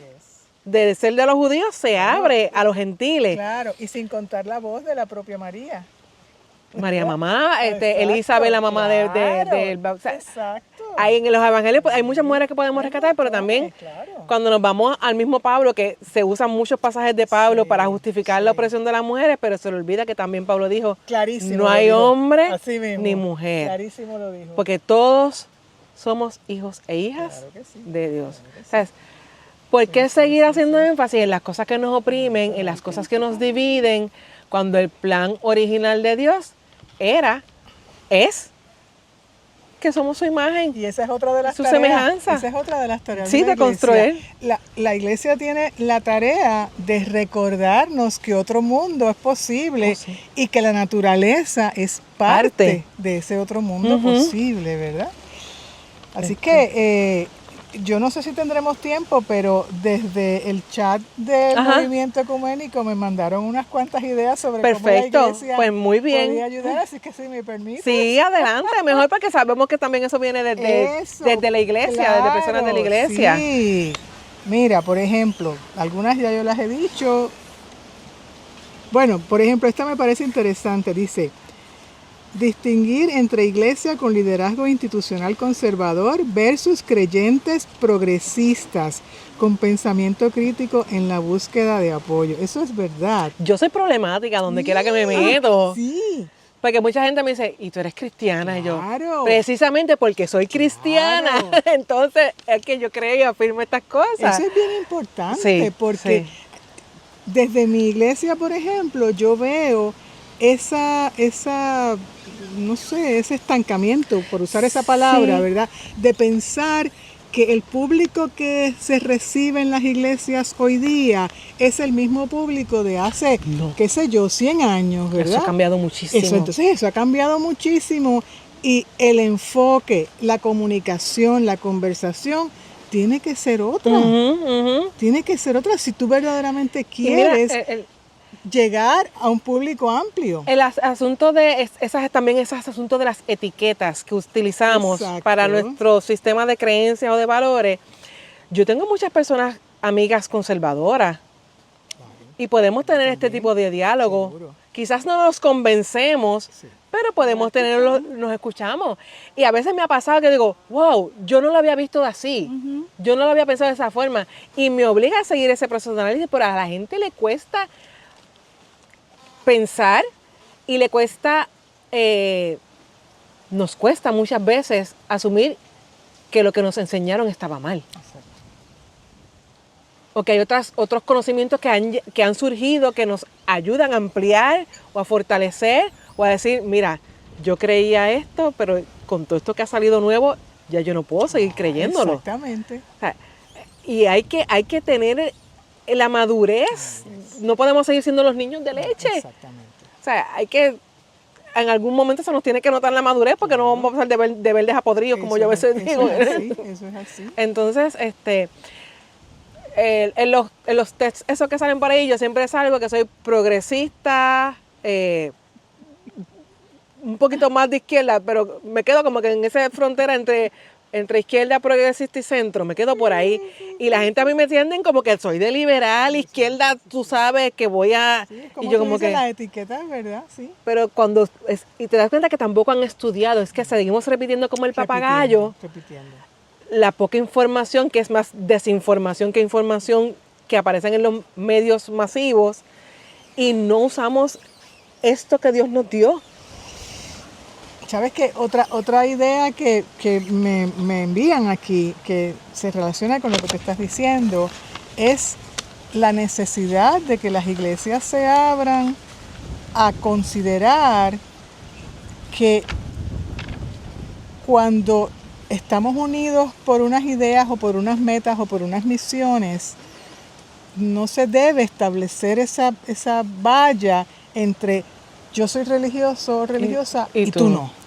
De ser de los judíos, se abre a los gentiles. Claro, y sin contar la voz de la propia María. María mamá, Exacto, Elizabeth, la mamá claro, o sea, exacto. hay en los evangelios pues, hay muchas mujeres que podemos rescatar, pero también Claro. cuando nos vamos al mismo Pablo, que se usan muchos pasajes de Pablo Sí, para justificar la sí. opresión de las mujeres, pero se le olvida que también Pablo dijo, Clarísimo. no lo hay dijo. hombre Así mismo. ni mujer, Clarísimo lo dijo. porque todos somos hijos e hijas Claro que sí. de Dios. ¿Sabes? ¿Por qué seguir haciendo énfasis en las cosas que nos oprimen, en las cosas que nos dividen, cuando el plan original de Dios es que somos su imagen? Y esa es otra de las Su tareas. semejanza. Esa es otra de las tareas. Sí, de la de construir. iglesia. La iglesia tiene la tarea de recordarnos que otro mundo es posible Oh, sí. y que la naturaleza es parte Parte. de ese otro mundo Ujú. posible, ¿verdad? Así que yo no sé si tendremos tiempo, pero desde el chat del Ajá. movimiento ecuménico me mandaron unas cuantas ideas sobre Perfecto, cómo la iglesia pues muy bien. podía ayudar, así que si me permite. Sí, adelante, mejor porque sabemos que también eso viene Eso, desde la iglesia, desde personas de la iglesia. Sí. Mira, por ejemplo, algunas ya yo las he dicho. Bueno, por ejemplo, esta me parece interesante. Dice, distinguir entre iglesia con liderazgo institucional conservador versus creyentes progresistas con pensamiento crítico en la búsqueda de apoyo. Eso es verdad. Yo soy problemática donde quiera que me meto. Sí. Porque mucha gente me dice, ¿y tú eres cristiana? Y yo, Claro. precisamente porque soy cristiana. Claro. Entonces, es que yo creo y afirmo estas cosas. Eso es bien importante Sí, porque sí. desde mi iglesia, por ejemplo, yo veo esa, no sé, ese estancamiento, por usar esa palabra, Sí. ¿verdad? De pensar que el público que se recibe en las iglesias hoy día es el mismo público de hace, No. qué sé yo, 100 años, ¿verdad? Eso ha cambiado muchísimo. Eso ha cambiado muchísimo y el enfoque, la comunicación, la conversación tiene que ser otra. Ujú, ujú. Tiene que ser otra si tú verdaderamente Y mira, quieres llegar a un público amplio. el asunto de esos asuntos de las etiquetas que utilizamos Exacto. para nuestro sistema de creencias o de valores. Yo tengo muchas personas, amigas conservadoras, y podemos tener este tipo de diálogo. seguro. Quizás no nos convencemos, Sí. pero podemos tenerlo, nos escuchamos. Y a veces me ha pasado que digo, wow, yo no lo había visto así, yo no lo había pensado de esa forma. Y me obliga a seguir ese proceso de análisis, pero a la gente le cuesta pensar y le cuesta, nos cuesta muchas veces asumir que lo que nos enseñaron estaba mal. O que hay otros conocimientos que han surgido que nos ayudan a ampliar o a fortalecer o a decir, mira, yo creía esto, pero con todo esto que ha salido nuevo, ya yo no puedo seguir creyéndolo. Exactamente. O sea, y hay que tener la madurez. No podemos seguir siendo los niños de leche. Exactamente. O sea, en algún momento se nos tiene que notar la madurez porque no vamos a pasar de verdes a podridos, como yo a veces digo. Eso es así. Entonces, en los textos esos que salen por ahí, yo siempre salgo que soy progresista, un poquito más de izquierda, pero me quedo como que en esa frontera entre izquierda, progresista y centro, me quedo por ahí. Y la gente a mí me entienden como que soy de liberal, izquierda, tú sabes que voy a... Sí, y como yo tú como dices, que... las etiquetas, ¿verdad? Sí. Pero y te das cuenta que tampoco han estudiado, es que seguimos repitiendo como el papagayo, Repitiendo. la poca información, que es más desinformación que información que aparecen en los medios masivos, y no usamos esto que Dios nos dio. ¿Sabes qué? Otra idea que me envían aquí, que se relaciona con lo que te estás diciendo, es la necesidad de que las iglesias se abran a considerar que cuando estamos unidos por unas ideas o por unas metas o por unas misiones, no se debe establecer esa valla entre yo soy religioso o religiosa y tú no.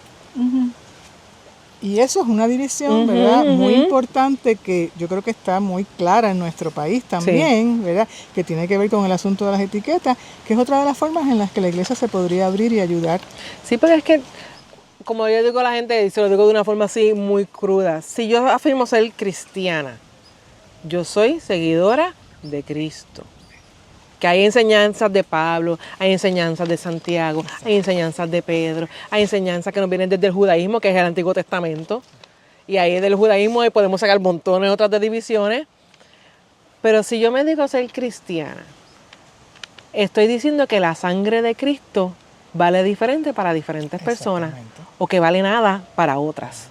Y eso es una división, ¿verdad? Muy importante, que yo creo que está muy clara en nuestro país también, ¿verdad? Que tiene que ver con el asunto de las etiquetas, que es otra de las formas en las que la iglesia se podría abrir y ayudar. Sí, porque es que, como yo digo a la gente, y se lo digo de una forma así muy cruda, si yo afirmo ser cristiana, yo soy seguidora de Cristo. Que hay enseñanzas de Pablo, hay enseñanzas de Santiago, hay enseñanzas de Pedro, hay enseñanzas que nos vienen desde el judaísmo, que es el Antiguo Testamento. Y ahí del judaísmo podemos sacar montones de otras de divisiones. Pero si yo me digo ser cristiana, estoy diciendo que la sangre de Cristo vale diferente para diferentes personas, o que vale nada para otras.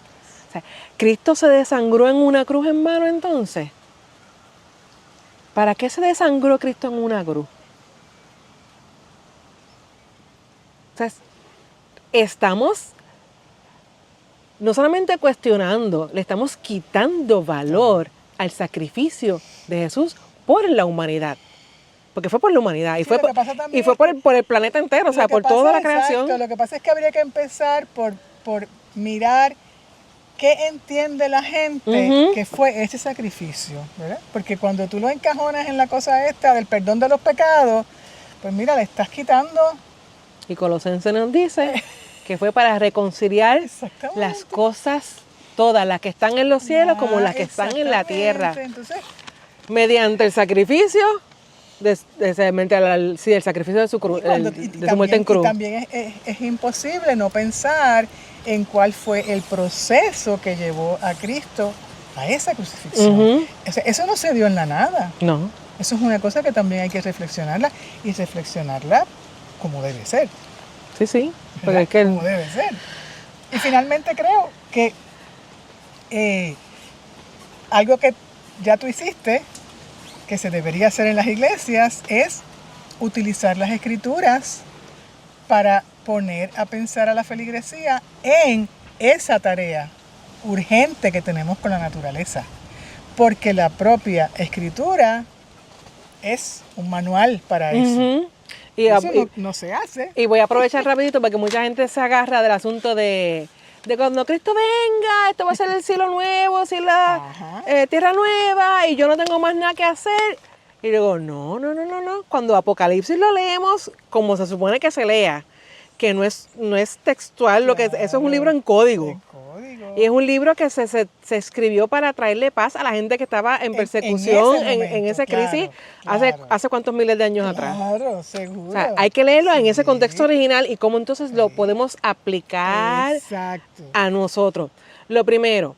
O sea, ¿Cristo se desangró en una cruz en mano entonces? ¿Para qué se desangró Cristo en una cruz? O sea, estamos no solamente cuestionando, le estamos quitando valor al sacrificio de Jesús por la humanidad. Porque fue por la humanidad y fue por el planeta entero, o sea, por toda la creación. Exacto, lo que pasa es que habría que empezar por mirar qué entiende la gente que fue ese sacrificio, ¿verdad? Porque cuando tú lo encajonas en la cosa esta del perdón de los pecados, pues mira, le estás quitando. Y Colosenses nos dice que fue para reconciliar las cosas, todas las que están en los cielos como las que están en la tierra. Entonces, mediante el sacrificio, el sacrificio de su cruz, de su muerte en cruz. Y también es imposible no pensar en cuál fue el proceso que llevó a Cristo a esa crucifixión. Eso no se dio en la nada. No. Eso es una cosa que también hay que reflexionarla, y reflexionarla como debe ser. Sí, porque es que como debe ser. Y finalmente creo que algo que ya tú hiciste, que se debería hacer en las iglesias, es utilizar las escrituras para poner a pensar a la feligresía en esa tarea urgente que tenemos con la naturaleza. Porque la propia escritura es un manual para eso. Eso no se hace. Y voy a aprovechar rapidito porque mucha gente se agarra del asunto de cuando Cristo venga, esto va a ser el cielo nuevo, la tierra nueva, y yo no tengo más nada que hacer. Y digo, no. Cuando Apocalipsis lo leemos como se supone que se lea, que no es textual, eso es un libro en código. Y es un libro que se escribió para traerle paz a la gente que estaba en persecución en esa crisis hace cuántos miles de años atrás. Claro, seguro. O sea, hay que leerlo en ese contexto original y cómo entonces lo podemos aplicar a nosotros. Lo primero,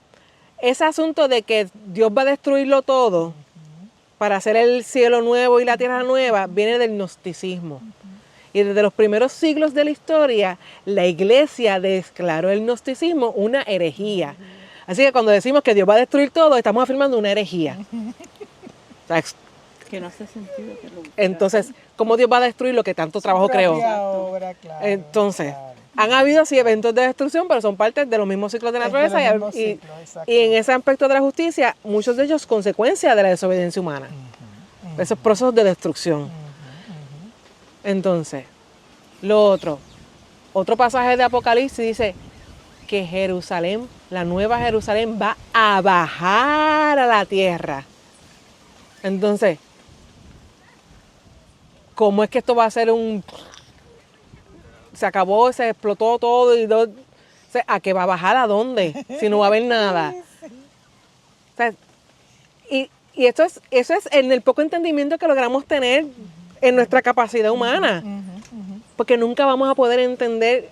ese asunto de que Dios va a destruirlo todo para hacer el cielo nuevo y la tierra nueva, viene del gnosticismo. Y desde los primeros siglos de la historia, la iglesia declaró el gnosticismo una herejía. Así que cuando decimos que Dios va a destruir todo, estamos afirmando una herejía. O sea, que no hace sentido. Entonces, ¿cómo Dios va a destruir lo que tanto trabajo creó? Entonces, han habido así eventos de destrucción, pero son parte de los mismos ciclos de la naturaleza. Y en ese aspecto de la justicia, muchos de ellos consecuencia de la desobediencia humana. Esos procesos de destrucción. Entonces, otro pasaje de Apocalipsis dice que Jerusalén, la nueva Jerusalén, va a bajar a la tierra. Entonces, ¿cómo es que esto va a ser se acabó, se explotó todo ¿a qué va a bajar? ¿A dónde? Si no va a haber nada. O sea, y eso es en el poco entendimiento que logramos tener en nuestra capacidad humana, porque nunca vamos a poder entender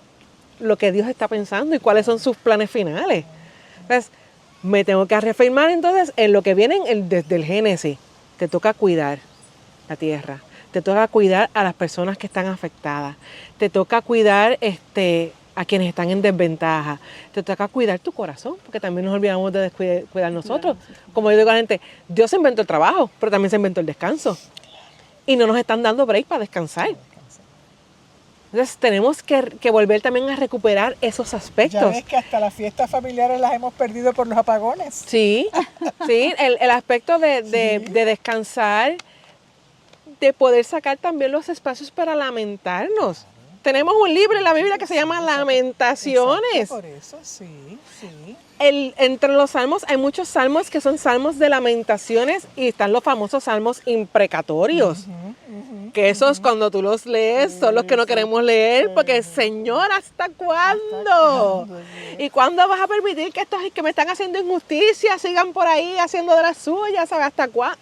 lo que Dios está pensando y cuáles son sus planes finales. Entonces, me tengo que reafirmar entonces en lo que viene desde el Génesis. Te toca cuidar la tierra, te toca cuidar a las personas que están afectadas, te toca cuidar a quienes están en desventaja. Te toca cuidar tu corazón, porque también nos olvidamos de cuidar nosotros. Como yo digo a la gente, Dios inventó el trabajo, pero también se inventó el descanso. Y no nos están dando break para descansar. Entonces tenemos que volver también a recuperar esos aspectos. Ya ves que hasta las fiestas familiares las hemos perdido por los apagones. Sí, sí, el aspecto de descansar, de poder sacar también los espacios para lamentarnos. Tenemos un libro en la Biblia que se llama Lamentaciones. Exacto, por eso, sí, sí. Entre los salmos hay muchos salmos que son salmos de lamentaciones y están los famosos salmos imprecatorios. Que esos cuando tú los lees son los que no queremos leer porque Señor, ¿hasta cuándo? ¿Y cuándo vas a permitir que estos que me están haciendo injusticia sigan por ahí haciendo de las suyas? ¿Sabes hasta cuándo?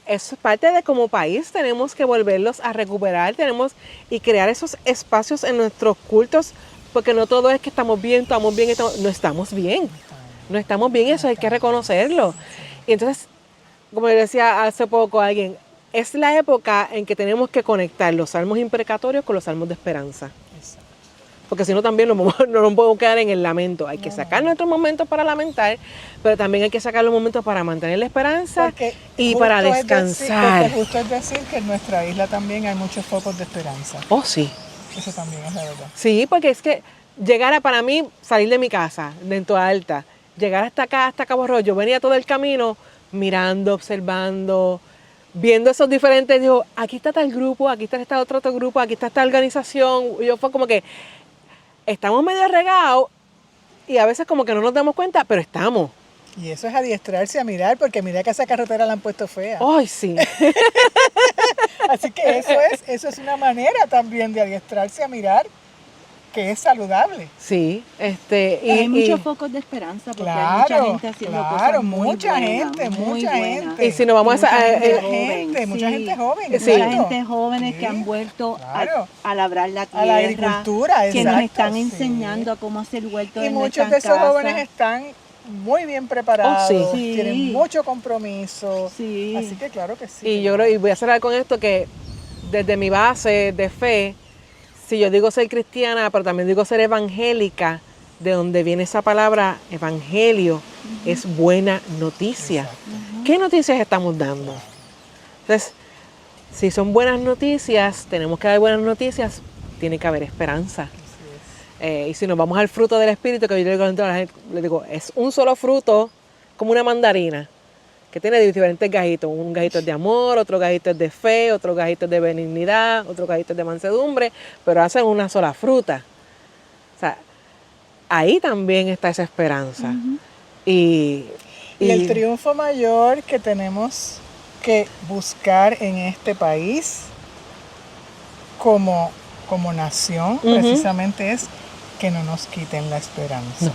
Eso es parte de como país, tenemos que volverlos a recuperar, y crear esos espacios en nuestros cultos, porque no todo es que estamos bien, no estamos bien. No estamos bien, eso hay que reconocerlo. Y entonces, como decía hace poco alguien, es la época en que tenemos que conectar los salmos imprecatorios con los salmos de esperanza. Porque si no también no nos podemos quedar en el lamento. Hay que sacar nuestros momentos para lamentar, pero también hay que sacar los momentos para mantener la esperanza y para descansar. Porque justo es decir que en nuestra isla también hay muchos focos de esperanza. Oh, sí. Eso también es la verdad. Sí, porque es que para mí, salir de mi casa, de Toa Alta, llegar hasta acá, hasta Cabo Rojo, yo venía todo el camino mirando, observando, viendo esos diferentes, digo, aquí está tal grupo, aquí está este otro grupo, aquí está esta organización. Yo fue como que estamos medio regados y a veces como que no nos damos cuenta, pero estamos. Y eso es adiestrarse a mirar, porque mira que esa carretera la han puesto fea. ¡Ay, sí! Así que eso es una manera también de adiestrarse a mirar que es saludable. Sí, hay muchos focos de esperanza porque hay mucha gente haciendo cosas muy mucha buenas. gente. Y si nos vamos mucha a... gente joven. Mucha gente jóvenes que han vuelto a labrar la tierra. A la agricultura, que nos están enseñando a cómo hacer huertos y en muchos de esos jóvenes están muy bien preparados, tienen mucho compromiso. Sí. Así que claro que sí. Y yo creo, y voy a cerrar con esto, que desde mi base de fe, si yo digo ser cristiana, pero también digo ser evangélica, de donde viene esa palabra evangelio, es buena noticia. ¿Qué noticias estamos dando? Entonces, si son buenas noticias, tenemos que dar buenas noticias, tiene que haber esperanza. Y si nos vamos al fruto del Espíritu, que yo le digo a la gente, le digo, es un solo fruto, como una mandarina, que tiene diferentes gajitos. Un gajito es de amor, otro gajito es de fe, otro gajito es de benignidad, otro gajito es de mansedumbre, pero hacen una sola fruta. O sea, ahí también está esa esperanza. Y el triunfo mayor que tenemos que buscar en este país como nación, precisamente es que no nos quiten la esperanza.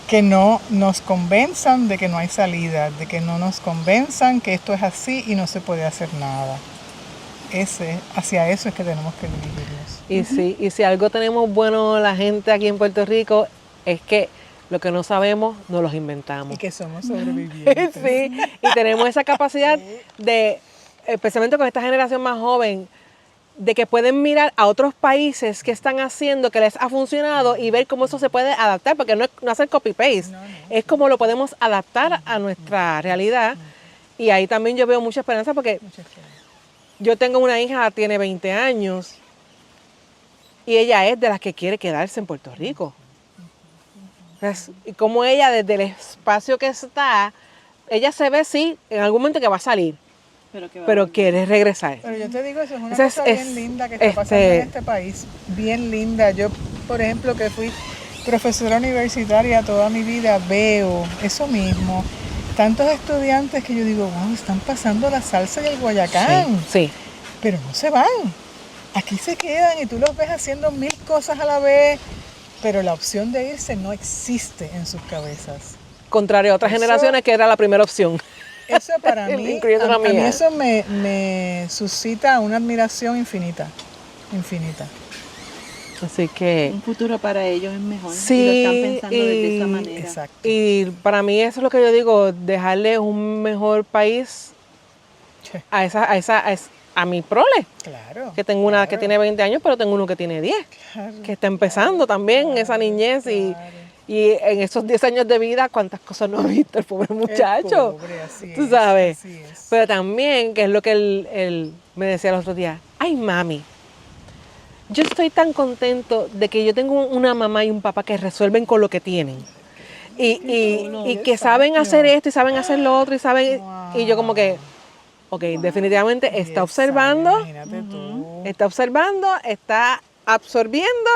Que no nos convenzan de que no hay salida, de que no nos convenzan que esto es así y no se puede hacer nada. Hacia eso es que tenemos que dirigirnos. Y si algo tenemos bueno la gente aquí en Puerto Rico, es que lo que no sabemos, nos los inventamos. Y que somos sobrevivientes. Sí, y tenemos esa capacidad de, especialmente con esta generación más joven, de que pueden mirar a otros países que están haciendo, que les ha funcionado y ver cómo eso se puede adaptar, porque no es hacer copy-paste, es como lo podemos adaptar a nuestra realidad. Y ahí también yo veo mucha esperanza porque yo tengo una hija, tiene 20 años y ella es de las que quiere quedarse en Puerto Rico. Entonces, y como ella desde el espacio que está, ella se ve sí, en algún momento que va a salir. Pero quiere regresar. Pero yo te digo, eso es una cosa bien linda que está pasando en este país. Bien linda. Yo, por ejemplo, que fui profesora universitaria toda mi vida, veo eso mismo. Tantos estudiantes que yo digo, wow, están pasando la salsa y el guayacán. Sí. Pero no se van. Aquí se quedan y tú los ves haciendo 1000 cosas a la vez. Pero la opción de irse no existe en sus cabezas. Contrario a otras generaciones que era la primera opción. Eso para mí, a mí eso me suscita una admiración infinita. Así que un futuro para ellos es mejor. Sí, y lo están pensando de esa manera. Exacto. Y para mí eso es lo que yo digo, dejarle un mejor país a a mi prole. Claro. Que tengo una que tiene 20 años, pero tengo uno que tiene 10. Claro. Que está empezando también esa niñez. Y en esos 10 años de vida, cuántas cosas no ha visto el pobre muchacho. Pobre, así tú sabes. Así es. Pero también, que es lo que él me decía el otro día, ay mami, yo estoy tan contento de que yo tengo una mamá y un papá que resuelven con lo que tienen. Y que saben hacer esto y saben hacer lo otro y saben... Wow. Y yo como que, ok, definitivamente está observando, Imagínate tú. está observando, está absorbiendo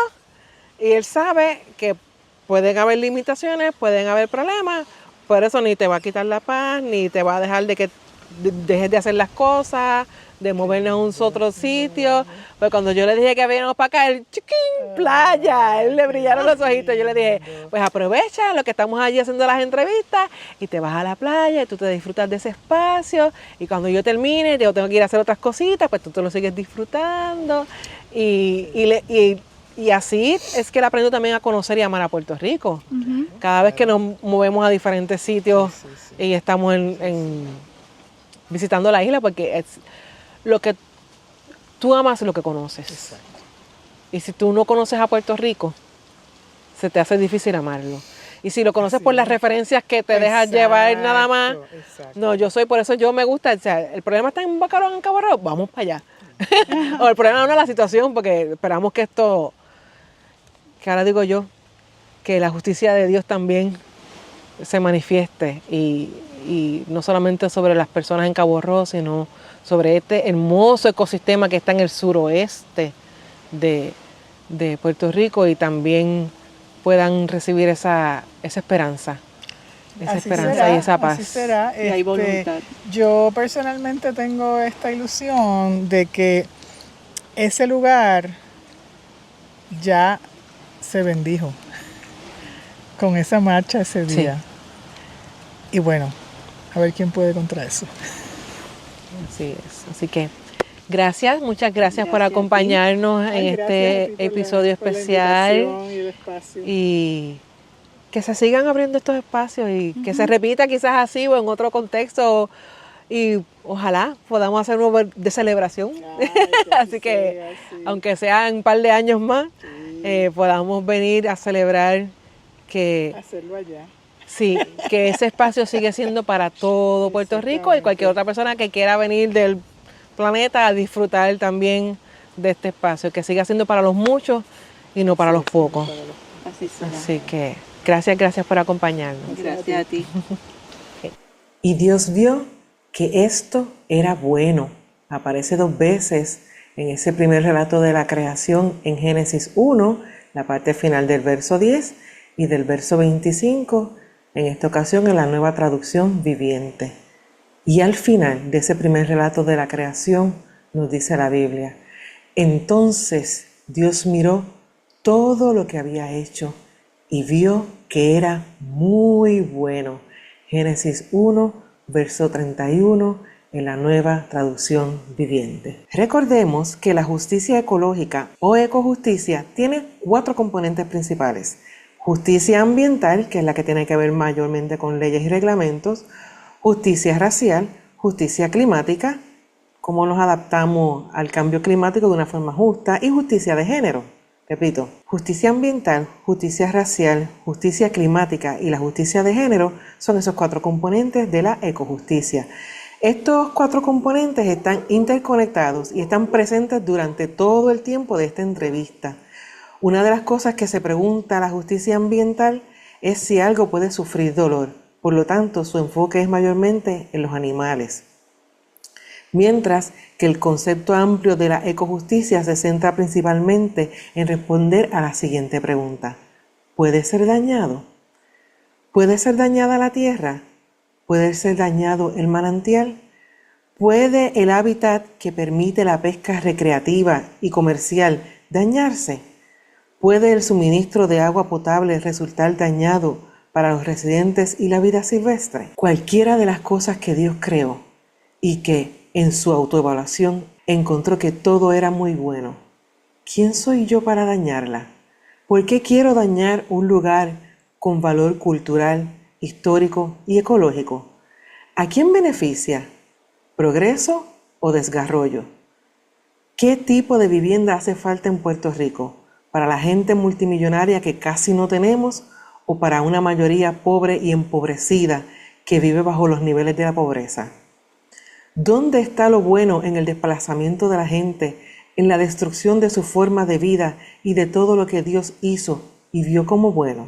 y él sabe que pueden haber limitaciones, pueden haber problemas, por eso ni te va a quitar la paz, ni te va a dejar de que dejes de hacer las cosas, de movernos a un otro sitio. Pues cuando yo le dije que veníamos para acá, el chiquín, playa, él le brillaron los ojitos. Yo le dije, pues aprovecha lo que estamos allí haciendo las entrevistas y te vas a la playa y tú te disfrutas de ese espacio. Y cuando yo termine, yo tengo que ir a hacer otras cositas, pues tú te lo sigues disfrutando. Y así es que él aprendió también a conocer y amar a Puerto Rico. Cada vez que nos movemos a diferentes sitios y estamos visitando la isla, porque es lo que tú amas es lo que conoces. Exacto. Y si tú no conoces a Puerto Rico, se te hace difícil amarlo. Y si lo conoces Así por las es. referencias que te dejas llevar nada más, Exacto. no, por eso yo me gusta, o sea, el problema está en Boca Raton, en Cabo Rojo, vamos para allá. O el problema no es la situación, porque esperamos que esto, que ahora digo yo, que la justicia de Dios también se manifieste y no solamente sobre las personas en Cabo Rojo, sino sobre este hermoso ecosistema que está en el suroeste de Puerto Rico y también puedan recibir esa esperanza. Esa Así esperanza será, y esa paz. Así será. Y hay voluntad. Yo personalmente tengo esta ilusión de que ese lugar ya se bendijo con esa marcha ese Sí. día. Y bueno, a ver quién puede contra eso. Así es. Así que gracias, muchas gracias por Gracias a ti. acompañarnos en este episodio especial y que se sigan abriendo estos espacios y que se repita quizás así o en otro contexto y ojalá podamos hacer uno de celebración. Así que aunque sea en un par de años más, podamos venir a celebrar que hacerlo allá. sí, que ese espacio sigue siendo para todo Puerto Rico y cualquier otra persona que quiera venir del planeta a disfrutar también de este espacio, que siga siendo para los muchos y no para los pocos. Así será. Así que gracias por acompañarnos. Gracias a ti. Y Dios vio que esto era bueno. Aparece 2 veces en ese primer relato de la creación en Génesis 1, la parte final del verso 10 y del verso 25, en esta ocasión en la Nueva Traducción Viviente. Y al final de ese primer relato de la creación nos dice la Biblia, entonces Dios miró todo lo que había hecho y vio que era muy bueno. Génesis 1, verso 31, en la Nueva Traducción Viviente. Recordemos que la justicia ecológica o ecojusticia tiene 4 componentes principales. Justicia ambiental, que es la que tiene que ver mayormente con leyes y reglamentos. Justicia racial, justicia climática, cómo nos adaptamos al cambio climático de una forma justa. Y justicia de género. Repito, justicia ambiental, justicia racial, justicia climática y la justicia de género son esos 4 componentes de la ecojusticia. Estos 4 componentes están interconectados y están presentes durante todo el tiempo de esta entrevista. Una de las cosas que se pregunta la justicia ambiental es si algo puede sufrir dolor. Por lo tanto, su enfoque es mayormente en los animales. Mientras que el concepto amplio de la ecojusticia se centra principalmente en responder a la siguiente pregunta. ¿Puede ser dañado? ¿Puede ser dañada la tierra? ¿Puede ser dañado el manantial? ¿Puede el hábitat que permite la pesca recreativa y comercial dañarse? ¿Puede el suministro de agua potable resultar dañado para los residentes y la vida silvestre? Cualquiera de las cosas que Dios creó y que en su autoevaluación encontró que todo era muy bueno. ¿Quién soy yo para dañarla? ¿Por qué quiero dañar un lugar con valor cultural, histórico y ecológico? ¿A quién beneficia? ¿Progreso o desarrollo? ¿Qué tipo de vivienda hace falta en Puerto Rico? ¿Para la gente multimillonaria que casi no tenemos o para una mayoría pobre y empobrecida que vive bajo los niveles de la pobreza? ¿Dónde está lo bueno en el desplazamiento de la gente, en la destrucción de su forma de vida y de todo lo que Dios hizo y vio como bueno?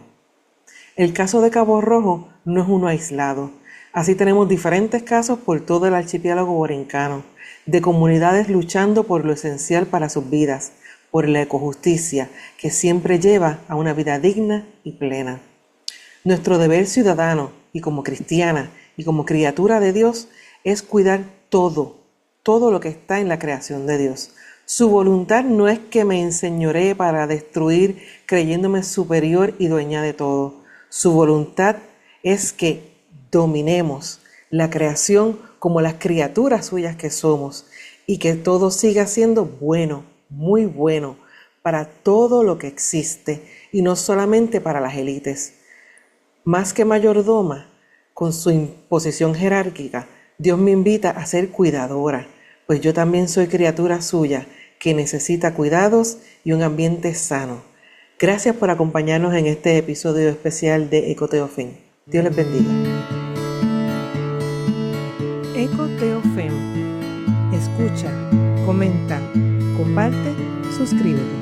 El caso de Cabo Rojo no es uno aislado. Así tenemos diferentes casos por todo el archipiélago borincano, de comunidades luchando por lo esencial para sus vidas, por la ecojusticia que siempre lleva a una vida digna y plena. Nuestro deber ciudadano y como cristiana y como criatura de Dios es cuidar todo lo que está en la creación de Dios. Su voluntad no es que me enseñoree para destruir creyéndome superior y dueña de todo. Su voluntad es que dominemos la creación como las criaturas suyas que somos y que todo siga siendo bueno, muy bueno para todo lo que existe y no solamente para las élites. Más que mayordoma, con su imposición jerárquica, Dios me invita a ser cuidadora, pues yo también soy criatura suya que necesita cuidados y un ambiente sano. Gracias por acompañarnos en este episodio especial de Ecoteofem. Dios les bendiga. Ecoteofem. Escucha, comenta, comparte, suscríbete.